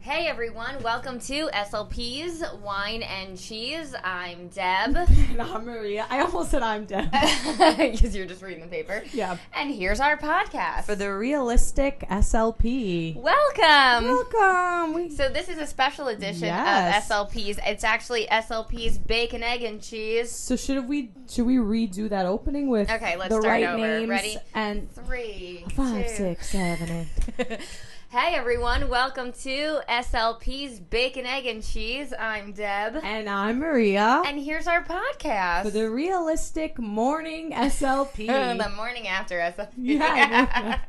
Hey everyone, welcome to SLP's Wine and Cheese. I'm Deb. And I'm Maria. I almost said I'm Deb. Because you're just reading the paper. Yeah. And here's our podcast. For the realistic SLP. Welcome. So this is a special edition of SLP's. It's actually SLP's Bacon, Egg, and Cheese. So should we redo that opening with okay, let's the start right over. names? Ready? And 3, 5, 2. 6, 7, 8. Hey everyone, welcome to SLP's Bacon, Egg, and Cheese. I'm Deb. And I'm Maria. And here's our podcast. For the realistic morning SLP. The morning after SLP. Yeah.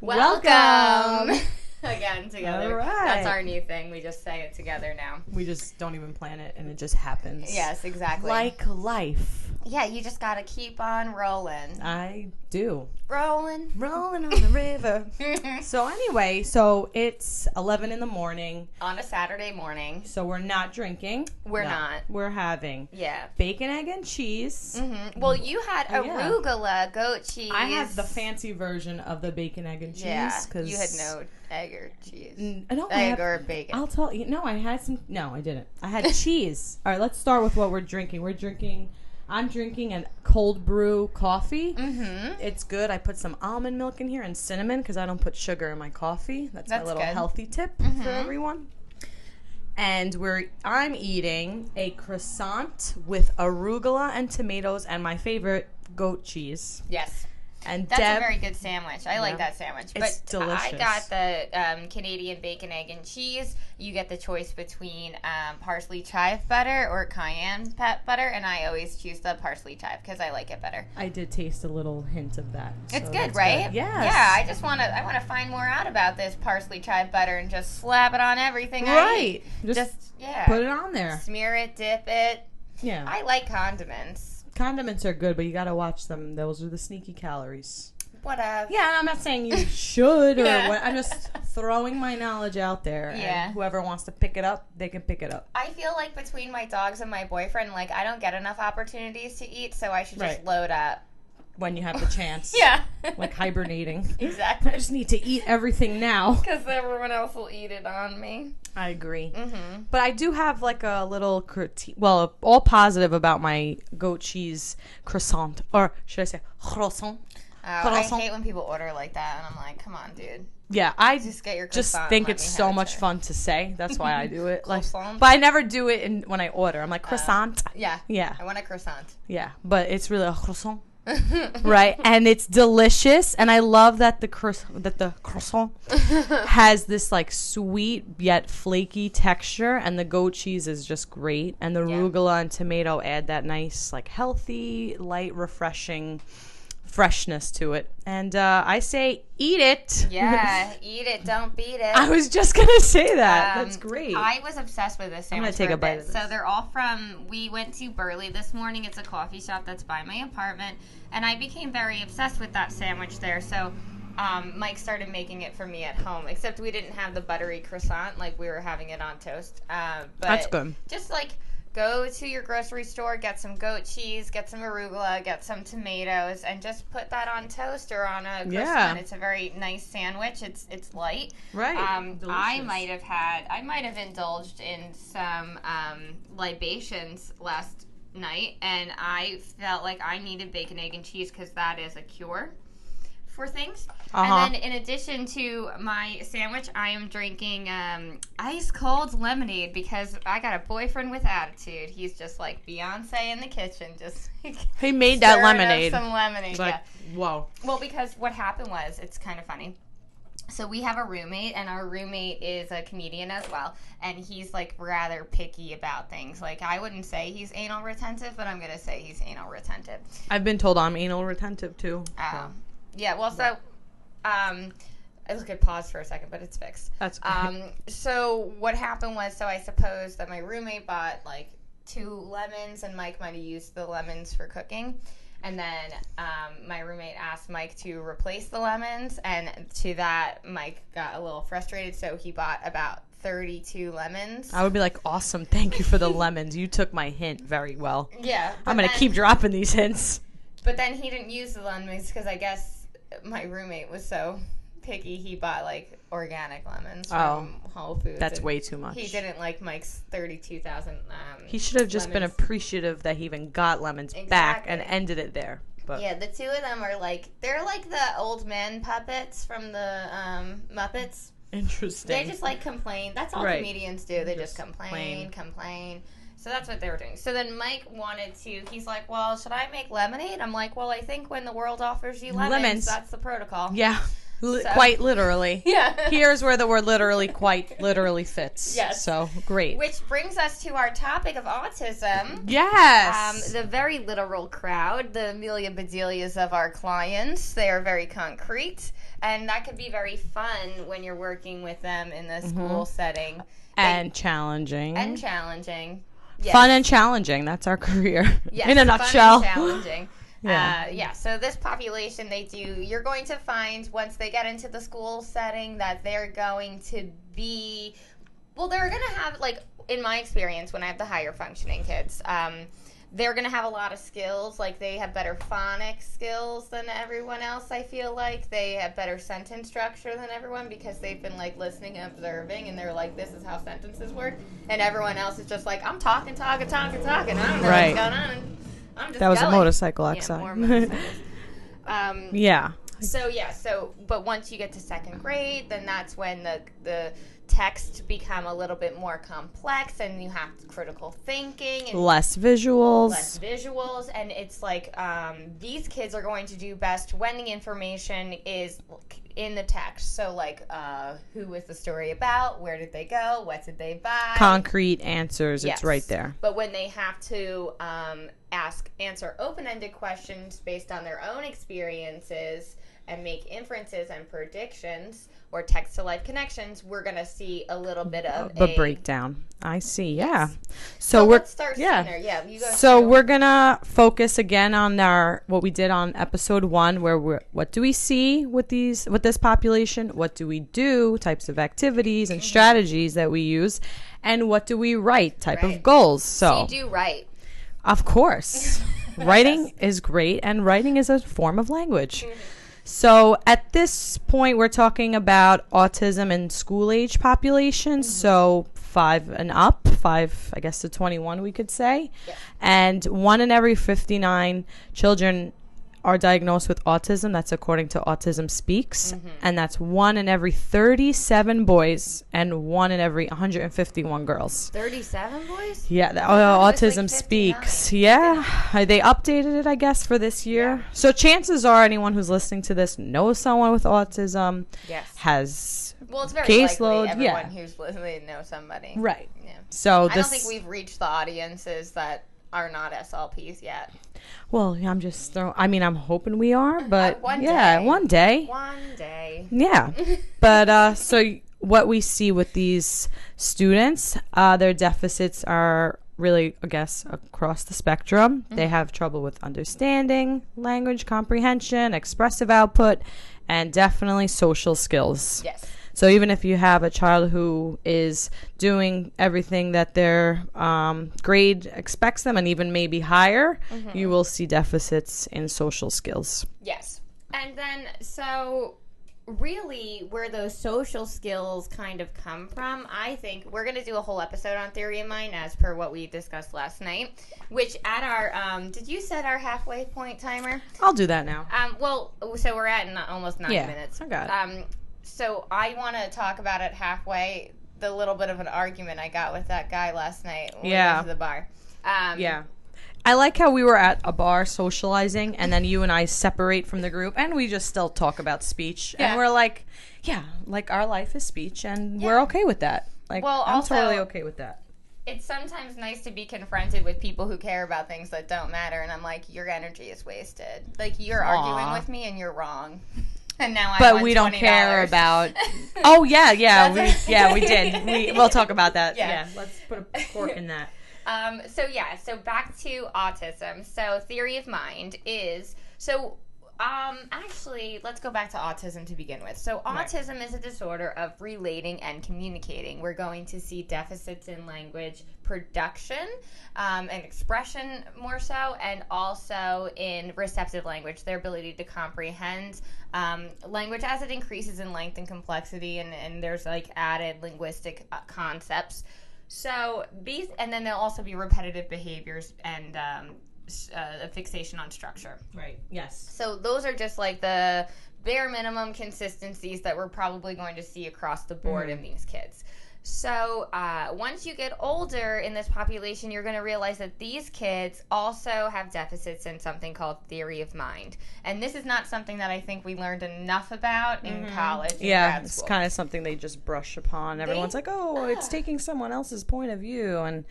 Welcome. Again, together. All right. That's our new thing. We just say it together now. We just don't even plan it and it just happens. Yes, exactly. Like life. Yeah, you just gotta keep on rolling. I do. Rolling on the river. So anyway, it's 11 in the morning. On a Saturday morning. So we're not drinking. We're not. We're having bacon, egg, and cheese. Mm-hmm. Well, you had arugula goat cheese. I had the fancy version of the bacon, egg, and cheese. Yeah, you had no egg or cheese. Or bacon. I'll tell you. No, I had some. No, I didn't. I had cheese. All right, let's start with what we're drinking. I'm drinking a cold brew coffee. Mm-hmm. It's good. I put some almond milk in here and cinnamon because I don't put sugar in my coffee. That's my little healthy tip for everyone. And I'm eating a croissant with arugula and tomatoes and my favorite, goat cheese. Yes. And that's a very good sandwich. I like that sandwich. It's delicious. I got the Canadian bacon, egg, and cheese. You get the choice between parsley chive butter or cayenne pet butter, and I always choose the parsley chive because I like it better. I did taste a little hint of that. It's good, right? Good. Yes. Yeah, I want to find more out about this parsley chive butter and just slap it on everything I eat. Just put it on there. Smear it, dip it. Yeah. I like condiments. Condiments are good, but you gotta watch them. Those are the sneaky calories. Whatever. Yeah, I'm not saying you should or what. I'm just throwing my knowledge out there. Yeah. And whoever wants to pick it up, they can pick it up. I feel like between my dogs and my boyfriend, like, I don't get enough opportunities to eat, so I should just load up. When you have the chance. Yeah. Like hibernating. Exactly. I just need to eat everything now. Because everyone else will eat it on me. I agree. Mm-hmm. But I do have like a little critique. Well, all positive about my goat cheese croissant. Or should I say croissant? I hate when people order like that, and I'm like, come on, dude. Yeah, I just get your just think it's so much fun to say. That's why I do it. Like, but I never do it when I order. I'm like, croissant. Yeah. Yeah. I want a croissant. Yeah, but it's really a croissant. Right, and it's delicious, and I love that the croissant has this like sweet yet flaky texture, and the goat cheese is just great, and the arugula and tomato add that nice like healthy, light, refreshing freshness to it. And I say eat it. Yeah, eat it, don't beat it. I was just gonna say that. That's great. I was obsessed with this sandwich. I'm gonna take a bite of this. So they're all we went to Burley this morning. It's a coffee shop that's by my apartment, and I became very obsessed with that sandwich there. So Mike started making it for me at home, except we didn't have the buttery croissant, like we were having it on toast. But that's good. Just like go to your grocery store, get some goat cheese, get some arugula, get some tomatoes, and just put that on toast or on a croissant. Yeah. It's a very nice sandwich. It's light. Right. I might have indulged in some libations last night, and I felt like I needed bacon, egg, and cheese because that is a cure for things. And then in addition to my sandwich, I am drinking ice cold lemonade because I got a boyfriend with attitude. He's just like Beyonce in the kitchen, just he made that lemonade. Some lemonade. Like, whoa. Well, because what happened was, it's kind of funny. So we have a roommate, and our roommate is a comedian as well, and he's like rather picky about things. Like, I wouldn't say he's anal retentive, but I'm gonna say he's anal retentive. I've been told I'm anal retentive too. Yeah, well, so, I was going to pause for a second, but it's fixed. That's great. So what happened was, so I suppose that my roommate bought, like, 2 lemons, and Mike might have used the lemons for cooking. And then my roommate asked Mike to replace the lemons, and to that, Mike got a little frustrated, so he bought about 32 lemons. I would be like, awesome, thank you for the lemons. You took my hint very well. Yeah. I'm going to keep dropping these hints. But then he didn't use the lemons because I guess my roommate was so picky, he bought like organic lemons from Whole Foods. That's way too much. He didn't like Mike's 32,000. He should have just been appreciative that he even got lemons back and ended it there. But. Yeah, the two of them are they're like the old men puppets from the Muppets. Interesting. They just complain. That's all comedians do. They just complain. So that's what they were doing. So then Mike wanted to, he's like, well, should I make lemonade? I'm like, well, I think when the world offers you lemons. That's the protocol. Yeah. Quite literally. Yeah. Here's where the word literally quite literally fits. Yes. So, great. Which brings us to our topic of autism. Yes. The very literal crowd, the Amelia Bedelias of our clients. They are very concrete. And that could be very fun when you're working with them in the school setting. And challenging. Yes. Fun and challenging. That's our career. Yes, in a nutshell. Fun and challenging. Yeah. So this population, you're going to find once they get into the school setting that they're going to be, they're going to have, in my experience, when I have the higher functioning kids, they're going to have a lot of skills. They have better phonics skills than everyone else, I feel like. They have better sentence structure than everyone because they've been, listening and observing, and they're like, this is how sentences work. And everyone else is just like, I'm talking. I don't know what's going on. I'm just that was going. A motorcycle outside. Yeah, more motorcycles. Yeah. So but once you get to second grade, then that's when the text become a little bit more complex, and you have critical thinking and less visuals, and it's these kids are going to do best when the information is in the text. So who was the story about, where did they go, what did they buy, concrete answers. Yes. It's right there. But when they have to answer open-ended questions based on their own experiences and make inferences and predictions or text-to-life connections, we're going to see a little bit of a breakdown. I see, yeah. Yes. So let's start sooner. Yeah, you go. So we're going to focus again on what we did on episode 1, where what do we see with this population? What do we do? Types of activities and strategies that we use. And what do we write? Type of goals. So you do write. Of course. Writing is great, and writing is a form of language. So at this point, we're talking about autism in school-age populations, so 5 and up, 5, I guess, to 21, we could say. Yeah. And 1 in every 59 children are diagnosed with autism. That's according to Autism Speaks. And that's 1 in every 37 boys and 1 in every 151 girls. 37 boys? Yeah, Autism Speaks. Yeah, they updated it, I guess, for this year. Yeah. So chances are anyone who's listening to this knows someone with autism. Yes. Has it's very caseload. Likely everyone who's listening knows somebody. Right. Yeah. So I don't think we've reached the audiences that are not SLPs yet. Well, I'm hoping we are, but one day. Yeah. But so what we see with these students, their deficits are really, I guess, across the spectrum. They have trouble with understanding, language comprehension, expressive output, and definitely social skills. Yes. So even if you have a child who is doing everything that their grade expects them, and even maybe higher, you will see deficits in social skills. Yes. And then, so really where those social skills kind of come from, I think we're going to do a whole episode on theory of mind as per what we discussed last night, which at our, did you set our halfway point timer? I'll do that now. So we're at almost 9 minutes. I got it. So I want to talk about it halfway, the little bit of an argument I got with that guy last night when we went to the bar. Yeah. I like how we were at a bar socializing, and then you and I separate from the group, and we just still talk about speech. Yeah. And we're like, our life is speech, and we're okay with that. I'm totally okay with that. It's sometimes nice to be confronted with people who care about things that don't matter, and I'm like, your energy is wasted. You're arguing with me, and you're wrong. And now but we don't care about. Oh yeah, we did. We'll talk about that. Yeah, let's put a fork in that. So back to autism. So theory of mind is Actually, let's go back to autism to begin with. So autism is a disorder of relating and communicating. We're going to see deficits in language production and expression more so, and also in receptive language, their ability to comprehend language as it increases in length and complexity, and there's like added linguistic concepts. So and then there'll also be repetitive behaviors and a fixation on structure. Right. Yes. So those are just like the bare minimum consistencies that we're probably going to see across the board in these kids. So once you get older in this population, you're going to realize that these kids also have deficits in something called theory of mind. And this is not something that I think we learned enough about in college. Yeah, it's kind of something they just brush upon. Everyone's like, oh, it's taking someone else's point of view. And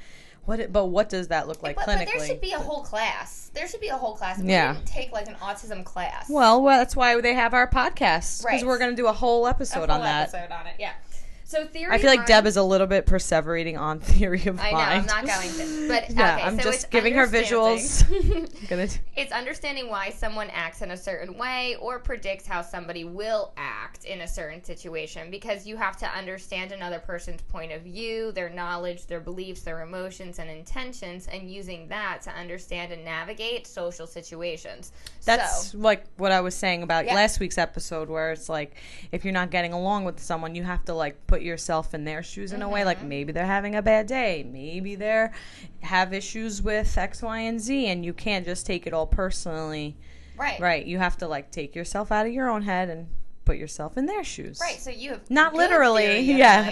what does that look like clinically? But there should be a whole class. There should be a whole class. We didn't take like an autism class. Well, that's why they have our podcast. Because we're going to do a whole episode on that. Yeah. So I feel like Deb is a little bit perseverating on theory of mind. I know, I'm not going to. But yeah, okay, I'm so just giving her visuals. It's understanding why someone acts in a certain way or predicts how somebody will act in a certain situation, because you have to understand another person's point of view, their knowledge, their beliefs, their emotions and intentions, and using that to understand and navigate social situations. That's like what I was saying about last week's episode, where it's like if you're not getting along with someone, you have to like put yourself in their shoes in a way. Like maybe they're having a bad day, maybe they're have issues with X, Y, and Z, and you can't just take it all personally. Right. You have to like take yourself out of your own head and put yourself in their shoes. Right. So you have not literally. Yeah.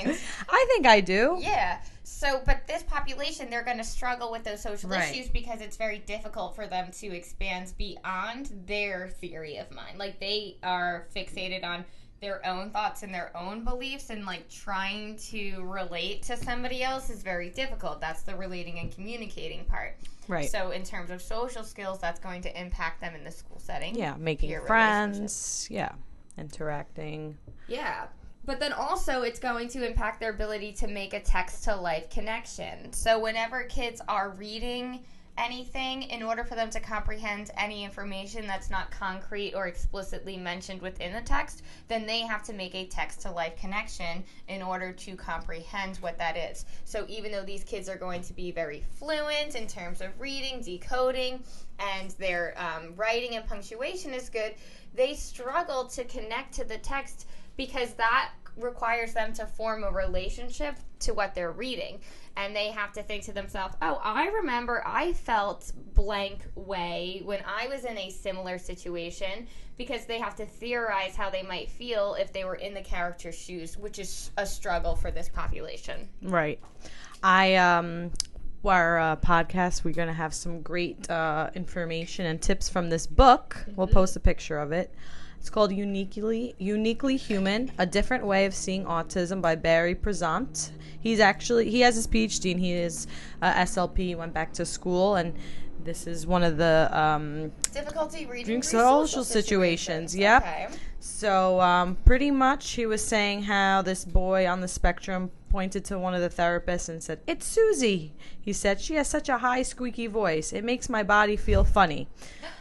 I think I do. Yeah. So, but this population, they're going to struggle with those social issues because it's very difficult for them to expand beyond their theory of mind. Like they are fixated on their own thoughts and their own beliefs, and like trying to relate to somebody else is very difficult. That's the relating and communicating part. Right. So in terms of social skills, that's going to impact them in the school setting. Yeah, making friends. Yeah, interacting. Yeah. But then also it's going to impact their ability to make a text-to-life connection. So whenever kids are reading anything, in order for them to comprehend any information that's not concrete or explicitly mentioned within the text, then they have to make a text-to-life connection in order to comprehend what that is. So even though these kids are going to be very fluent in terms of reading, decoding, and their writing and punctuation is good, they struggle to connect to the text because that requires them to form a relationship to what they're reading. And they have to think to themselves, oh, I remember I felt blank way when I was in a similar situation, because they have to theorize how they might feel if they were in the character's shoes, which is a struggle for this population. Right. Our podcast, we're going to have some great information and tips from this book. We'll post a picture of it. It's called Uniquely Human, A Different Way of Seeing Autism by Barry Prezant. He has his PhD and he is SLP. He went back to school, and this is one of the difficulty reading social situations. Yep. Okay. So pretty much he was saying how this boy on the spectrum pointed to one of the therapists and said, "It's Susie." He said, "She has such a high squeaky voice. It makes my body feel funny."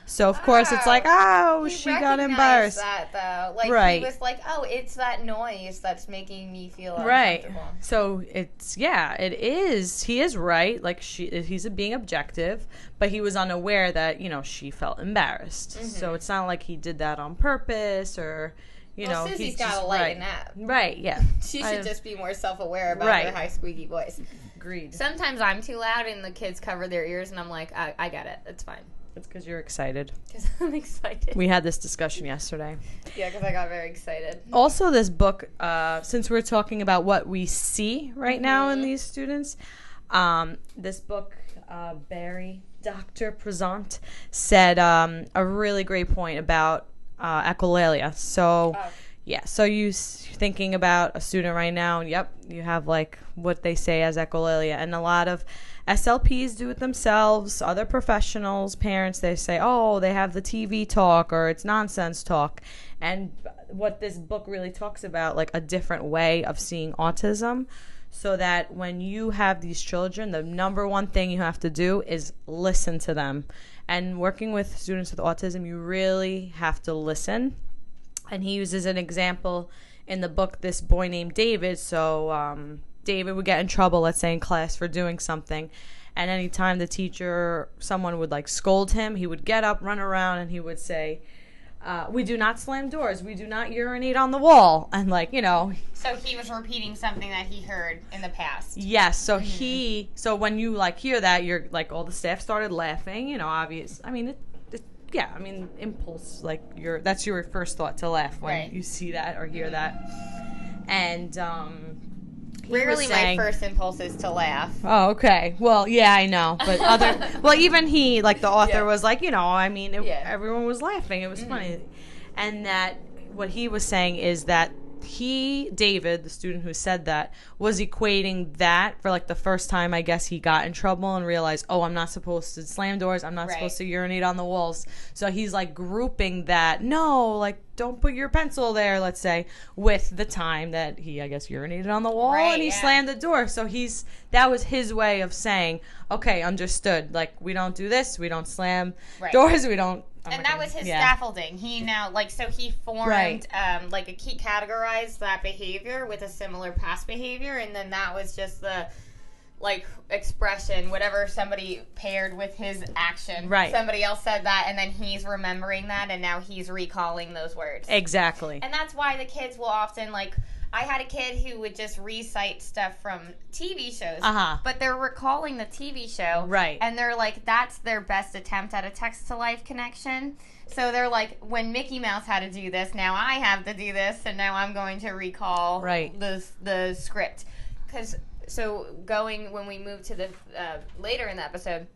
So of course it's like, oh, she got embarrassed. That though, like he was like, oh, it's that noise that's making me feel uncomfortable. So it is. He is right. Like he's being objective, but he was unaware that she felt embarrassed. Mm-hmm. So it's not like he did that on purpose or. Susie's got a light in that. Right, yeah. She should just be more self-aware about her high squeaky voice. Agreed. Sometimes I'm too loud and the kids cover their ears and I'm like, I get it. It's fine. It's because you're excited. Because I'm excited. We had this discussion yesterday. Yeah, because I got very excited. Also, this book, since we're talking about what we see right now in these students, this book, Dr. Prezant said a really great point about echolalia. So, so you thinking about a student right now, and you have like what they say as echolalia, and a lot of SLPs do it themselves. Other professionals, parents, they say, oh, they have the TV talk or it's nonsense talk. And what this book really talks about, like a different way of seeing autism. so that when you have these children, the number one thing you have to do is listen to them. And working with students with autism, you really have to listen. And he uses an example in the book, this boy named David. So David would get in trouble, let's say in class, for doing something. And anytime the teacher, someone would like scold him, he would get up, run around, and he would say, we do not slam doors. We do not urinate on the wall. And like, you know. So he was repeating something that he heard in the past. Yes. So so when you like hear that, you're like, all the staff started laughing, you know, obvious. I mean, impulse, like that's your first thought to laugh when you see that or hear that. And, rarely my first impulse is to laugh. Oh, okay. Well, yeah, I know. But even he, like the author was like, you know, I mean, everyone was laughing. It was funny. And that what he was saying is that David, the student who said that, was equating that for like the first time, I guess he got in trouble and realized, oh, I'm not supposed to slam doors. I'm not supposed to urinate on the walls. So he's like grouping that, no, like don't put your pencil there, let's say, with the time that he, I guess, urinated on the wall and he slammed the door. So that was his way of saying, okay, understood. Like we don't do this. We don't slam doors. We don't. And that was his scaffolding. He now, like, so he formed, he categorized that behavior with a similar past behavior, and then that was just the, like, expression, whatever somebody paired with his action. Right. Somebody else said that, and then he's remembering that, and now he's recalling those words. Exactly. And that's why the kids will often, like, I had a kid who would just recite stuff from TV shows, but they're recalling the TV show, right? And they're like, that's their best attempt at a text-to-life connection. So they're like, when Mickey Mouse had to do this, now I have to do this, and now I'm going to recall the script. When we move to the later in the episode,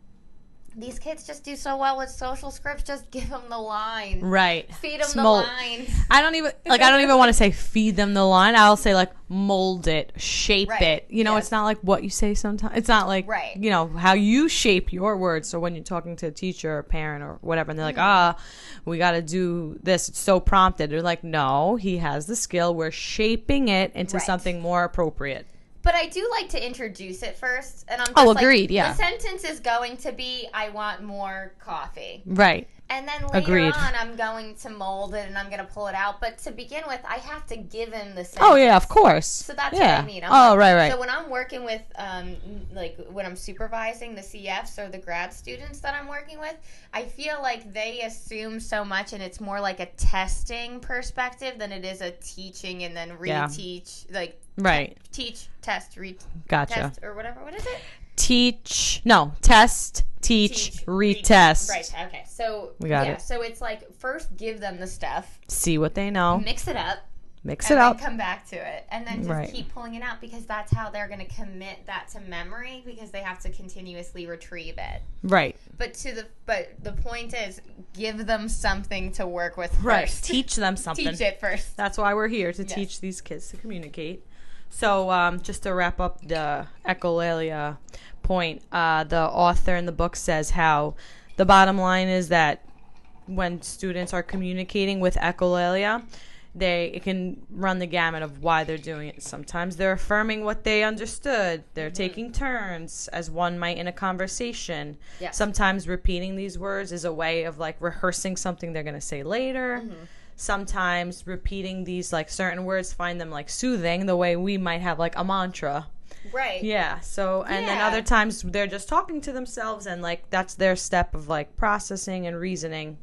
these kids just do so well with social scripts. Just give them the line. Right. Feed them the line. I don't even want to say feed them the line. I'll say like mold it, shape it. You know, it's not like what you say sometimes. It's not like, you know, how you shape your words. So when you're talking to a teacher or a parent or whatever, and they're like, we got to do this. It's so prompted. They're like, no, he has the skill. We're shaping it into something more appropriate. But I do like to introduce it first. And I'm just agreed, the sentence is going to be, I want more coffee. Right. And then later on, I'm going to mold it and I'm going to pull it out. But to begin with, I have to give him the sentence. Oh, yeah, of course. So that's what I mean. Right. So when I'm working with, when I'm supervising the CFs or the grad students that I'm working with, I feel like they assume so much and it's more like a testing perspective than it is a teaching and then reteach. Teach, test, test, or whatever. What is it? Test, teach, retest. Right, okay. So, we got it. So it's like, first give them the stuff. See what they know. Mix it up. And then come back to it. And then just keep pulling it out because that's how they're going to commit that to memory because they have to continuously retrieve it. Right. But the point is, give them something to work with first. Right. Teach them something. Teach it first. That's why we're here, to teach these kids to communicate. So just to wrap up the echolalia point, the author in the book says how the bottom line is that when students are communicating with echolalia, it can run the gamut of why they're doing it. Sometimes they're affirming what they understood. They're taking turns, as one might in a conversation. Yes. Sometimes repeating these words is a way of like rehearsing something they're going to say later. Mm-hmm. Sometimes repeating these like certain words find them like soothing, the way we might have like a mantra. Right. Yeah. So, and then other times they're just talking to themselves and like that's their step of like processing and reasoning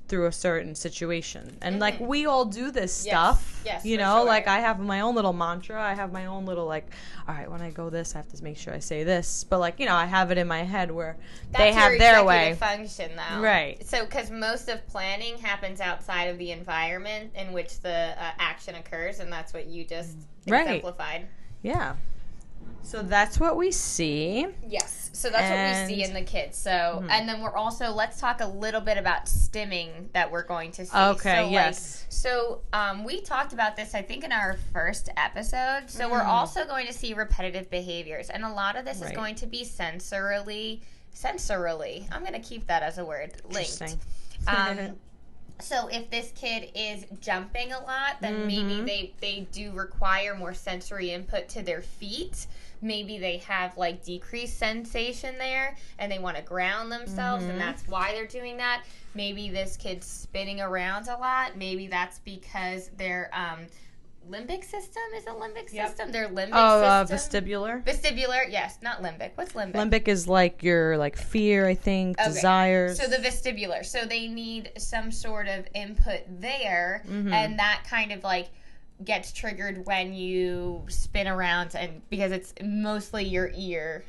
through a certain situation. And like we all do this stuff. Yes. You know, like I have my own little mantra. I have my own little like, all right, when I go this, I have to make sure I say this. But like, you know, I have it in my head where they have their way. That's your executive function though. Right. So, because most of planning happens outside of the environment in which the action occurs, and that's what you just exemplified. Yeah. So that's what we see. Yes. So that's what we see in the kids. So, and then we're also, let's talk a little bit about stimming that we're going to see. Okay, yes. So we talked about this, I think, in our first episode. So we're also going to see repetitive behaviors. And a lot of this is going to be sensorily, I'm going to keep that as a word, linked. So if this kid is jumping a lot, then maybe they do require more sensory input to their feet. Maybe they have like decreased sensation there and they want to ground themselves and that's why they're doing that. Maybe this kid's spinning around a lot. Maybe that's because their limbic system is a limbic system. Their limbic system. Vestibular. Vestibular, yes, not limbic. What's limbic? Limbic is like your like fear, I think, desires. So the vestibular. So they need some sort of input there, and that kind of like gets triggered when you spin around, and because it's mostly your inner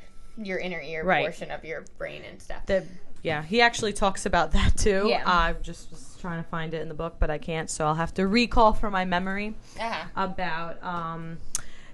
ear portion of your brain and stuff. Yeah, he actually talks about that too. Yeah. I just was trying to find it in the book, but I can't, so I'll have to recall from my memory about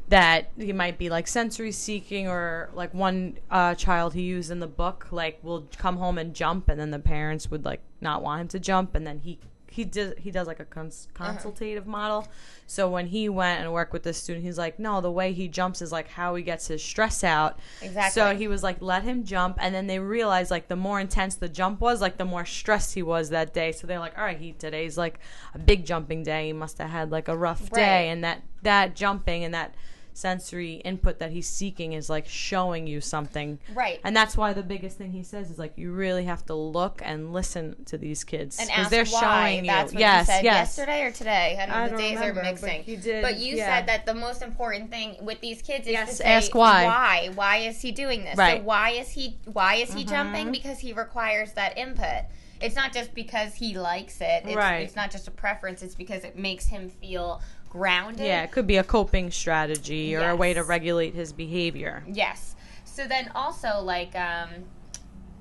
that he might be like sensory seeking, or like one child he used in the book like will come home and jump, and then the parents would like not want him to jump, and then he does like a consultative model. So when he went and worked with this student, he's like, no, the way he jumps is like how he gets his stress out. Exactly. So he was like, let him jump, and then they realized like the more intense the jump was, like the more stressed he was that day. So they're like, all right, today's like a big jumping day. He must have had like a rough day, and that jumping and that sensory input that he's seeking is like showing you something, right? And that's why the biggest thing he says is like you really have to look and listen to these kids and ask they're why. Showing you. That's what you said yesterday or today. I know the days remember, are mixing. But you said that the most important thing with these kids is to say, ask why. Why is he doing this? Right. So why is he jumping? Because he requires that input. It's not just because he likes it. It's not just a preference. It's because it makes him feel grounded. Yeah, it could be a coping strategy or a way to regulate his behavior. Yes. So then also, like,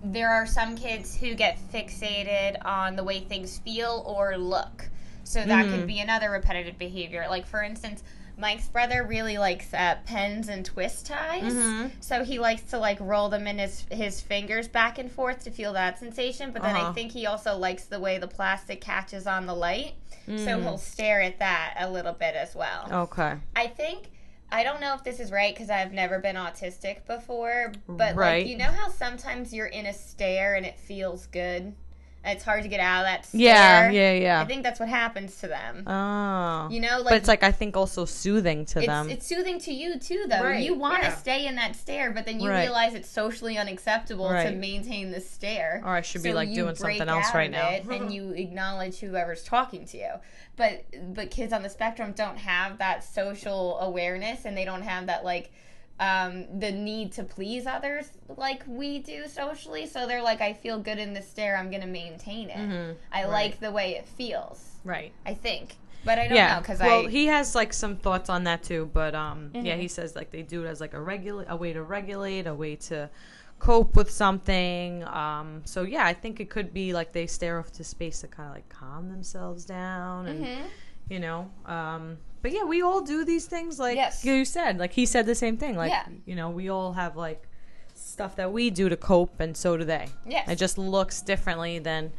there are some kids who get fixated on the way things feel or look. So that could be another repetitive behavior. Like, for instance, Mike's brother really likes pens and twist ties. So he likes to, like, roll them in his fingers back and forth to feel that sensation. But then I think he also likes the way the plastic catches on the light. So he'll stare at that a little bit as well. Okay. I don't know if this is right because I've never been autistic before, but like, you know how sometimes you're in a stare and it feels good? And it's hard to get out of that stare? Yeah. I think that's what happens to them. Oh. You know, like, but it's like, I think also soothing to them. It's soothing to you too, though. Right. You want to stay in that stare, but then you realize it's socially unacceptable to maintain the stare. Or I should be like doing something else right now. And you acknowledge whoever's talking to you. But kids on the spectrum don't have that social awareness, and they don't have that like the need to please others like we do socially. So they're like, I feel good in the stare, I'm gonna maintain it. I like the way it feels. Right. I think. But I don't know, because he has like some thoughts on that too. But he says like they do it as like a way to regulate, a way to cope with something. So yeah, I think it could be like they stare off to space to kind of like calm themselves down, and you know. But yeah, we all do these things, like you said. Like he said the same thing. Like you know, we all have like stuff that we do to cope, and so do they. Yes. It just looks differently than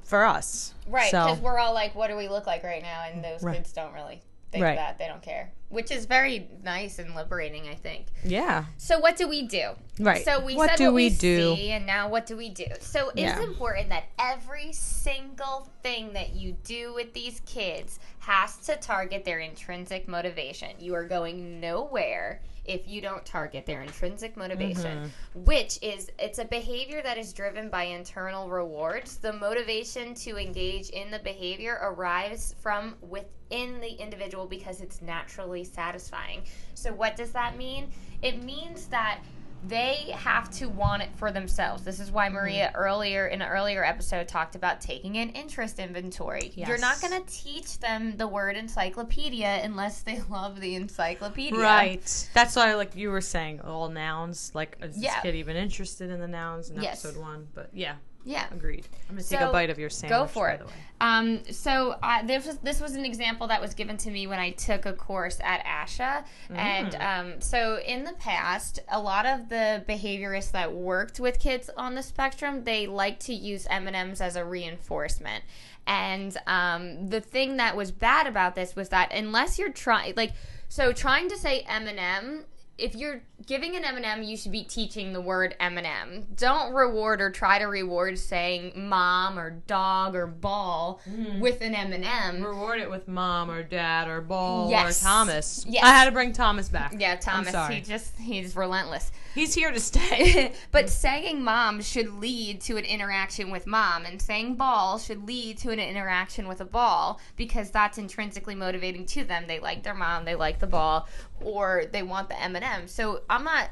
for us. Right, because we're all like, what do we look like right now? And those kids don't really think that. They don't care. Which is very nice and liberating, I think. Yeah. So what do we do? Right. So we said what we see, and now what do we do? So it's important that every single thing that you do with these kids has to target their intrinsic motivation. You are going nowhere if you don't target their intrinsic motivation, which is, it's a behavior that is driven by internal rewards. The motivation to engage in the behavior arrives from within the individual because it's naturally satisfying. So what does that mean? It means that they have to want it for themselves. This is why Maria in an earlier episode talked about taking an interest inventory. Yes. You're not going to teach them the word encyclopedia unless they love the encyclopedia. Right. That's why, like you were saying, all nouns. Like, is this kid even interested in the nouns in episode 1? But yeah. Yeah. Agreed. I'm going to take a bite of your sandwich. Go for it. By the way. This was an example that was given to me when I took a course at ASHA. And so in the past, a lot of the behaviorists that worked with kids on the spectrum, they like to use M&Ms as a reinforcement. And the thing that was bad about this was that unless you're trying to say M&M if you're giving an M&M, you should be teaching the word M&M. Don't reward or try to reward saying mom or dog or ball with an M&M. Reward it with mom or dad or ball or Yes. Thomas. Yes. I had to bring Thomas back. Yeah, Thomas. I'm sorry. He's relentless. He's here to stay. But saying mom should lead to an interaction with mom, and saying ball should lead to an interaction with a ball, because that's intrinsically motivating to them. They like their mom, they like the ball, or they want the M&M. So I'm not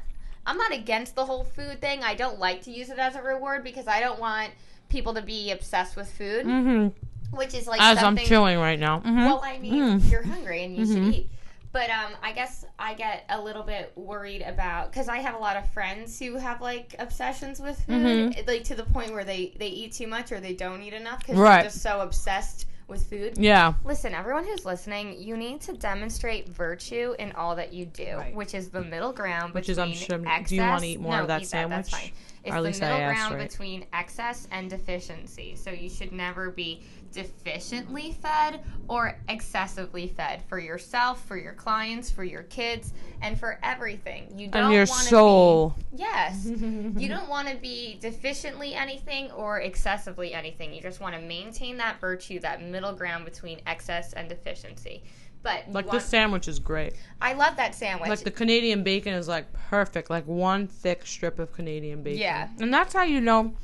against the whole food thing. I don't like to use it as a reward because I don't want people to be obsessed with food, which is like As something, I'm chewing right now. Well, I mean, you're hungry and you should eat. But I guess I get a little bit worried about, because I have a lot of friends who have, like, obsessions with food, like, to the point where they eat too much or they don't eat enough because they're just so obsessed with food. Yeah. Listen, everyone who's listening, you need to demonstrate virtue in all that you do, which is the middle ground between excess. Do you want to eat more of that eat sandwich? That's fine. It's the middle ground between excess and deficiency. So you should never be deficiently fed or excessively fed for yourself, for your clients, for your kids, and for everything. You don't and your soul. Yes. You don't want to be deficiently anything or excessively anything. You just want to maintain that virtue, that middle ground between excess and deficiency. But like, this sandwich is great. I love that sandwich. Like, the Canadian bacon is, like, perfect. Like, one thick strip of Canadian bacon. Yeah. And that's how you know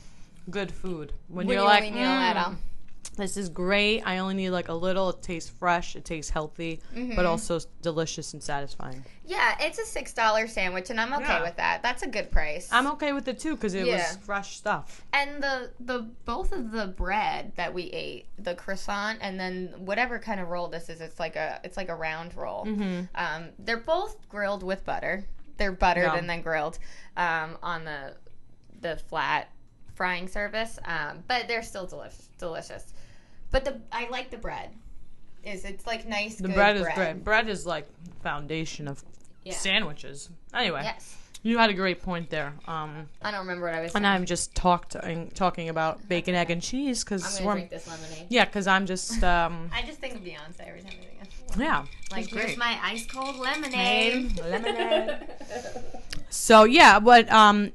good food. When you're like, this is great. I only need, like, a little. It tastes fresh. It tastes healthy. But also delicious and satisfying. Yeah, it's a $6 sandwich, and I'm okay with that. That's a good price. I'm okay with it, too, because it was fresh stuff. And the both of the bread that we ate, the croissant and then whatever kind of roll this is, it's like a round roll. They're both grilled with butter. They're buttered and then grilled on the flat frying service, but they're still delicious. But I like the bread. It's like nice. The bread is great. Bread is like foundation of sandwiches. Anyway, you had a great point there. I don't remember what I was saying. And I'm just talking about bacon, egg, and cheese because I'm gonna drink this lemonade. Yeah, because I'm just. I just think of Beyonce every time I think of it. Yeah, like, here's my ice cold lemonade. So yeah, what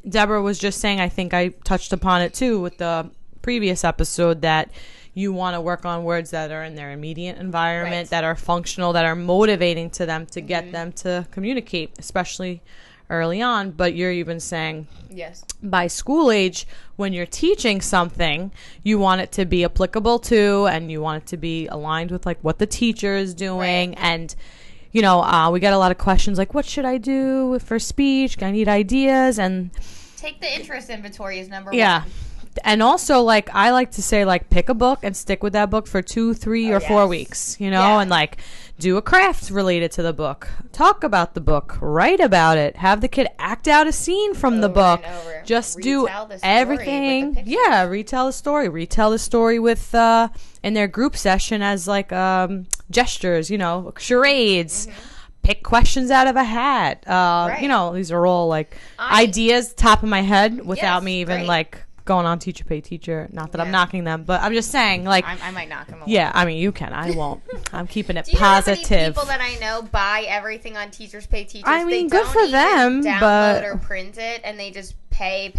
Deborah was just saying, I think I touched upon it too with the previous episode, that you want to work on words that are in their immediate environment, that are functional, that are motivating to them to get them to communicate, especially early on. But you're even saying by school age, when you're teaching something, you want it to be applicable to, and you want it to be aligned with like what the teacher is doing. And you know, we get a lot of questions like, what should I do for speech? I need ideas. And take the interest inventory is number one. And also, like, I like to say, like, pick a book and stick with that book for 2, 3, or 4 weeks, you know, and, like, do a craft related to the book. Talk about the book. Write about it. Have the kid act out a scene from the book. Just do everything. Yeah, retell the story. Retell the story with, in their group session as, like, gestures, you know, charades. Pick questions out of a hat. You know, these are all, like, ideas top of my head without me even, like, going on Teacher Pay Teacher. Not that I'm knocking them, but I'm just saying, like, I might knock them. Yeah, I mean, you can. I won't. I'm keeping it positive. Do you know how many people that I know buy everything on Teachers Pay Teachers? I mean, good for them, download but or print it, and they just pay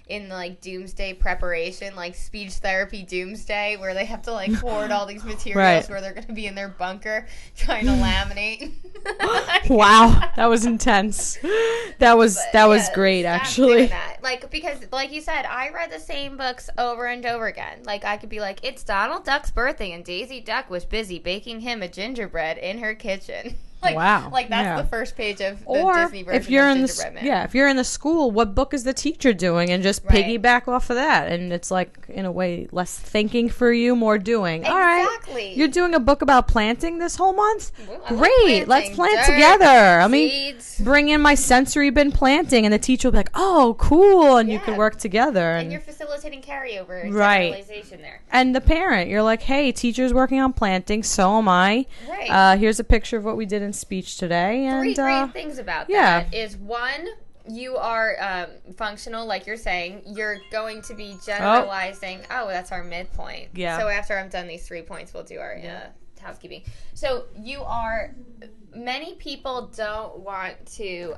in like doomsday preparation, like speech therapy doomsday, where they have to like hoard all these materials where they're going to be in their bunker trying to laminate. Wow, that was intense. That was great, actually. Like, because like you said, I read the same books over and over again. Like, I could be like, it's Donald Duck's birthday and Daisy Duck was busy baking him a gingerbread in her kitchen. Like, wow. Like, that's the first page of the Disney version if you're of in Gingerbread Man. Yeah, if you're in the school, what book is the teacher doing? And just piggyback off of that. And it's like, in a way, less thinking for you, more doing. Exactly. All right, you're doing a book about planting this whole month? Well, great. Let's plant together. Let me bring in my sensory bin planting. And the teacher will be like, oh, cool. And you can work together. And you're facilitating carryover and generalization there. And the parent, you're like, hey, teacher's working on planting. So am I. Right. Here's a picture of what we did in speech today. And, 3 great things about that is, one, you are functional, like you're saying. You're going to be generalizing. Oh, that's our midpoint. Yeah. So after I'm done these 3 points, we'll do our housekeeping. So you are many people don't want to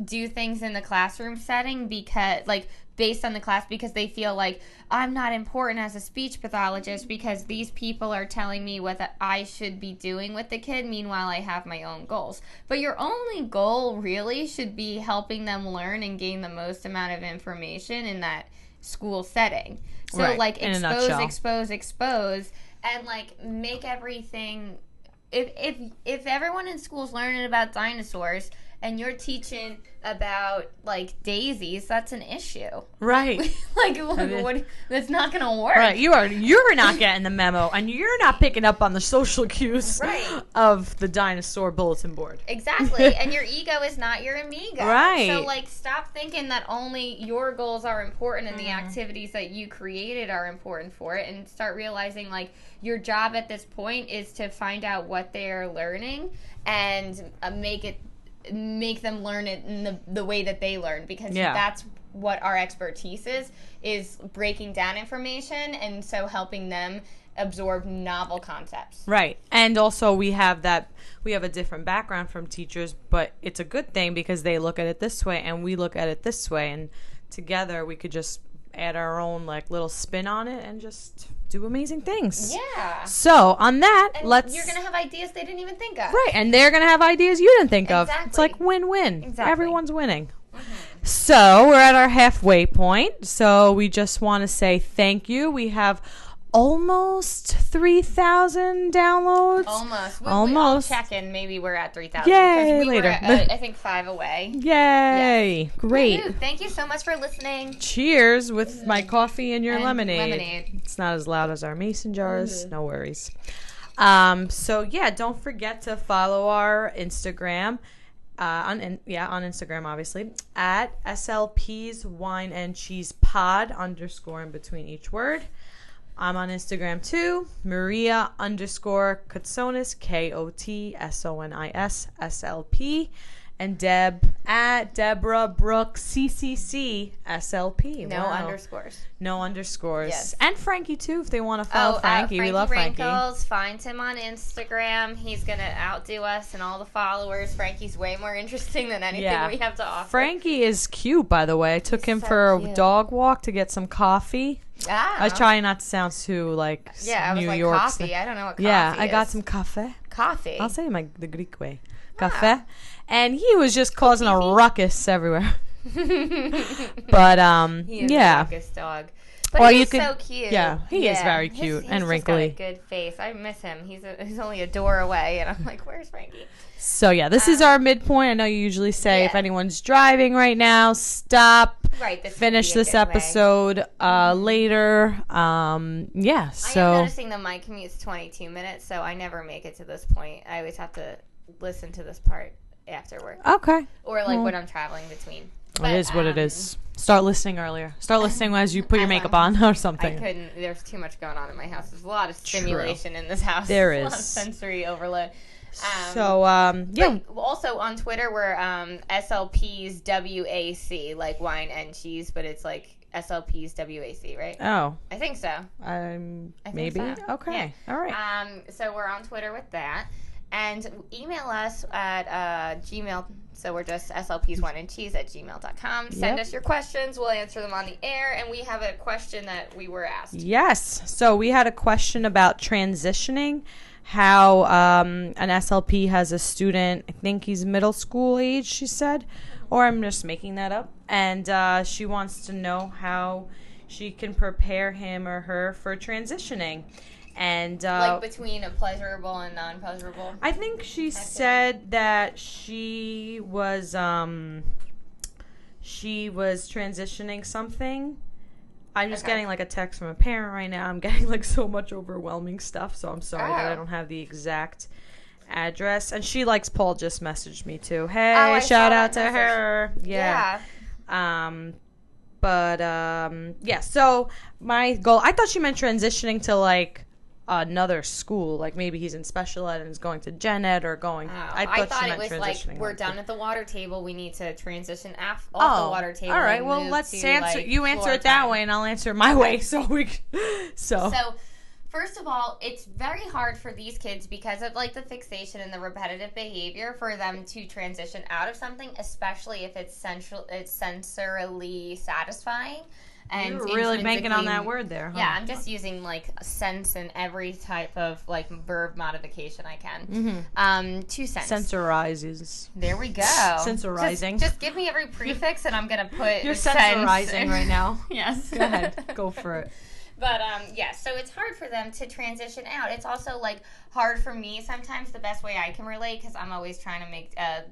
do things in the classroom setting because, like, based on the class, because they feel like I'm not important as a speech pathologist because these people are telling me what I should be doing with the kid. Meanwhile, I have my own goals. But your only goal really should be helping them learn and gain the most amount of information in that school setting. So, right. like, In expose, and, like, make everything... If everyone in school's learning about dinosaurs and you're teaching about, like, daisies, that's an issue. Right. Like, what, that's not going to work. Right. You're not getting the memo, and you're not picking up on the social cues of the dinosaur bulletin board. Exactly. And your ego is not your amigo. Right. So, like, stop thinking that only your goals are important and the activities that you created are important for it, and start realizing, like, your job at this point is to find out what they're learning and make them learn it in the way that they learn, because that's what our expertise is breaking down information, and so helping them absorb novel concepts. Right. And also we have a different background from teachers, but it's a good thing because they look at it this way and we look at it this way, and together we could just add our own, like, little spin on it and just do amazing things. Yeah. So on that, and you're gonna have ideas they didn't even think of. Right, and they're gonna have ideas you didn't think of. It's like win-win. Exactly. Everyone's winning. So we're at our halfway point. So we just want to say thank you. We have almost 3,000 downloads. Almost. I'll check in. Maybe we're at 3,000. Yay, we later. Were, I think 5 away. Yay. Yes. Great. Woo-hoo. Thank you so much for listening. Cheers with my coffee and your lemonade. It's not as loud as our mason jars. No worries. So yeah, don't forget to follow our Instagram. On Instagram, obviously, at SLP's Wine and Cheese Pod, _ in between each word. I'm on Instagram too, Maria _ Kotsonis, KOTSONIS SLP, and Deb at Deborah Brooks CCC SLP. No underscores. No underscores. Yes. And Frankie too, if they want to follow Frankie. We love Frankie. Wrinkles, find him on Instagram. He's gonna outdo us and all the followers. Frankie's way more interesting than anything we have to offer. Frankie is cute, by the way. I took him for a dog walk to get some coffee. I was trying not to sound too like New York. Coffee. I don't know what coffee is. Yeah, I got some cafe. Coffee. I'll say it the Greek way. Cafe. And he was just causing a ruckus everywhere. But he is a ruckus dog. But he's so cute. Yeah, he is very cute and wrinkly. He's got a good face. I miss him. He's only a door away, and I'm like, where's Frankie? So yeah, this is our midpoint. I know you usually say if anyone's driving right now, stop. Right. Finish this episode later. So I am noticing that my commute's 22 minutes, so I never make it to this point. I always have to listen to this part after work. Okay. Or like when I'm traveling between. But, it is what it is. Start listening earlier. Start listening as you put your makeup on or something. I couldn't. There's too much going on in my house. There's a lot of stimulation in this house. There is. A lot of sensory overload. Yeah. Also on Twitter, we're SLP's WAC, like wine and cheese, but it's like SLP's WAC, right? Oh. I think so. Maybe. So. Okay. Yeah. All right. So we're on Twitter with that. And email us at Gmail. So we're just slpswineandcheese@gmail.com. Send us your questions. We'll answer them on the air. And we have a question that we were asked. Yes. So we had a question about transitioning. How an SLP has a student, I think he's middle school age, she said. Or I'm just making that up. And she wants to know how she can prepare him or her for transitioning. And like between a pleasurable and non-pleasurable? I think she said that she was transitioning something. I'm just getting like a text from a parent right now. I'm getting like so much overwhelming stuff, so I'm sorry that I don't have the exact address. And she likes Paul just messaged me too. Hey, shout out to her. Yeah. So my goal, I thought she meant transitioning to like another school, like maybe he's in special ed and is going to gen ed or going. I thought it was like we're done at the water table. We need to transition off the water table. All right, well let's answer. You answer it that way, and I'll answer it my way. So First of all, it's very hard for these kids because of like the fixation and the repetitive behavior for them to transition out of something, especially if it's sensorily satisfying. And you're really banking on that word there, huh? Yeah, I'm just using like sense in every type of like verb modification I can. 2 cents. Sensorizes. There we go. Sensorizing. Just give me every prefix and I'm gonna put. You're sensorizing right now. Yes. Go ahead. Go for it. But, so it's hard for them to transition out. It's also, like, hard for me sometimes. The best way I can relate, because I'm always trying to make a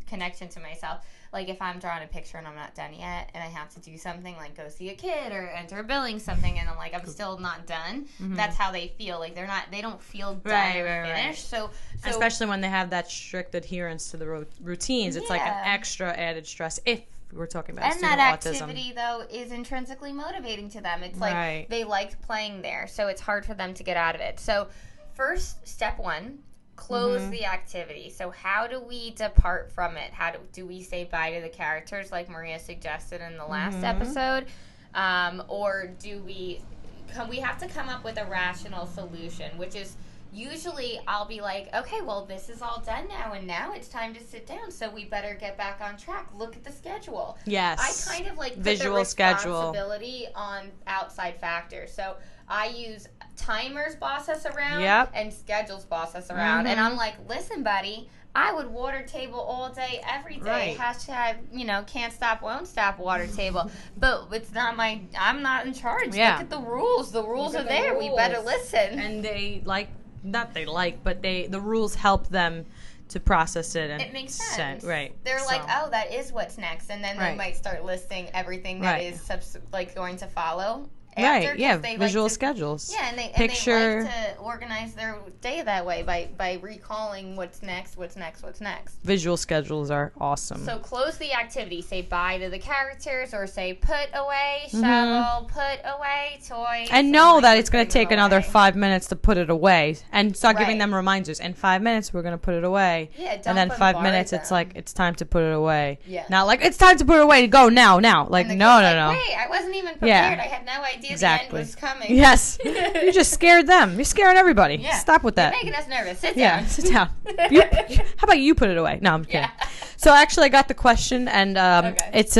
connection to myself. Like, if I'm drawing a picture and I'm not done yet, and I have to do something, like go see a kid or enter a billing something, and I'm like, I'm still not done. That's how they feel. Like, they don't feel done or finished. So, especially when they have that strict adherence to the routines. It's like an extra added stress if we're talking about and that autism. activity though is intrinsically motivating to them. It's like they liked playing there, so it's hard for them to get out of it. So first, step 1, close the activity. So how do we depart from it? How do we say bye to the characters like Maria suggested in the last episode, or do we have to come up with a rational solution, which is usually I'll be like, okay, well, this is all done now, and now it's time to sit down, so we better get back on track. Look at the schedule. Yes. I kind of like put visual the schedule responsibility on outside factors. So I use timers boss us around and schedules boss us around. And I'm like, listen, buddy, I would water table all day, every day. Hashtag, can't stop, won't stop water table. But it's not I'm not in charge. Yeah. Look at the rules. The rules are there. We better listen. And the rules help them to process it. And it makes sense. Right. They're like, oh, that is what's next. And then they might start listing everything that is going to follow. After, visual schedules. Yeah, and they like to organize their day that way by recalling what's next. Visual schedules are awesome. So close the activity. Say bye to the characters, or say put away shovel, put away toy. And know that it's going to take another 5 minutes to put it away, and start giving them reminders. In 5 minutes, we're going to put it away. Yeah, don't and then 5 minutes, them. it's like it's time to put it away. Yeah. Not like it's time to put it away. Go now. Like no. Wait, I wasn't even prepared. I had no idea the end was coming. Yes. You just scared them. You're scaring everybody. Yeah. Stop with that. You're making us nervous. Sit down. Yeah, sit down. How about you put it away? No, I'm kidding. Yeah. So actually I got the question, and it's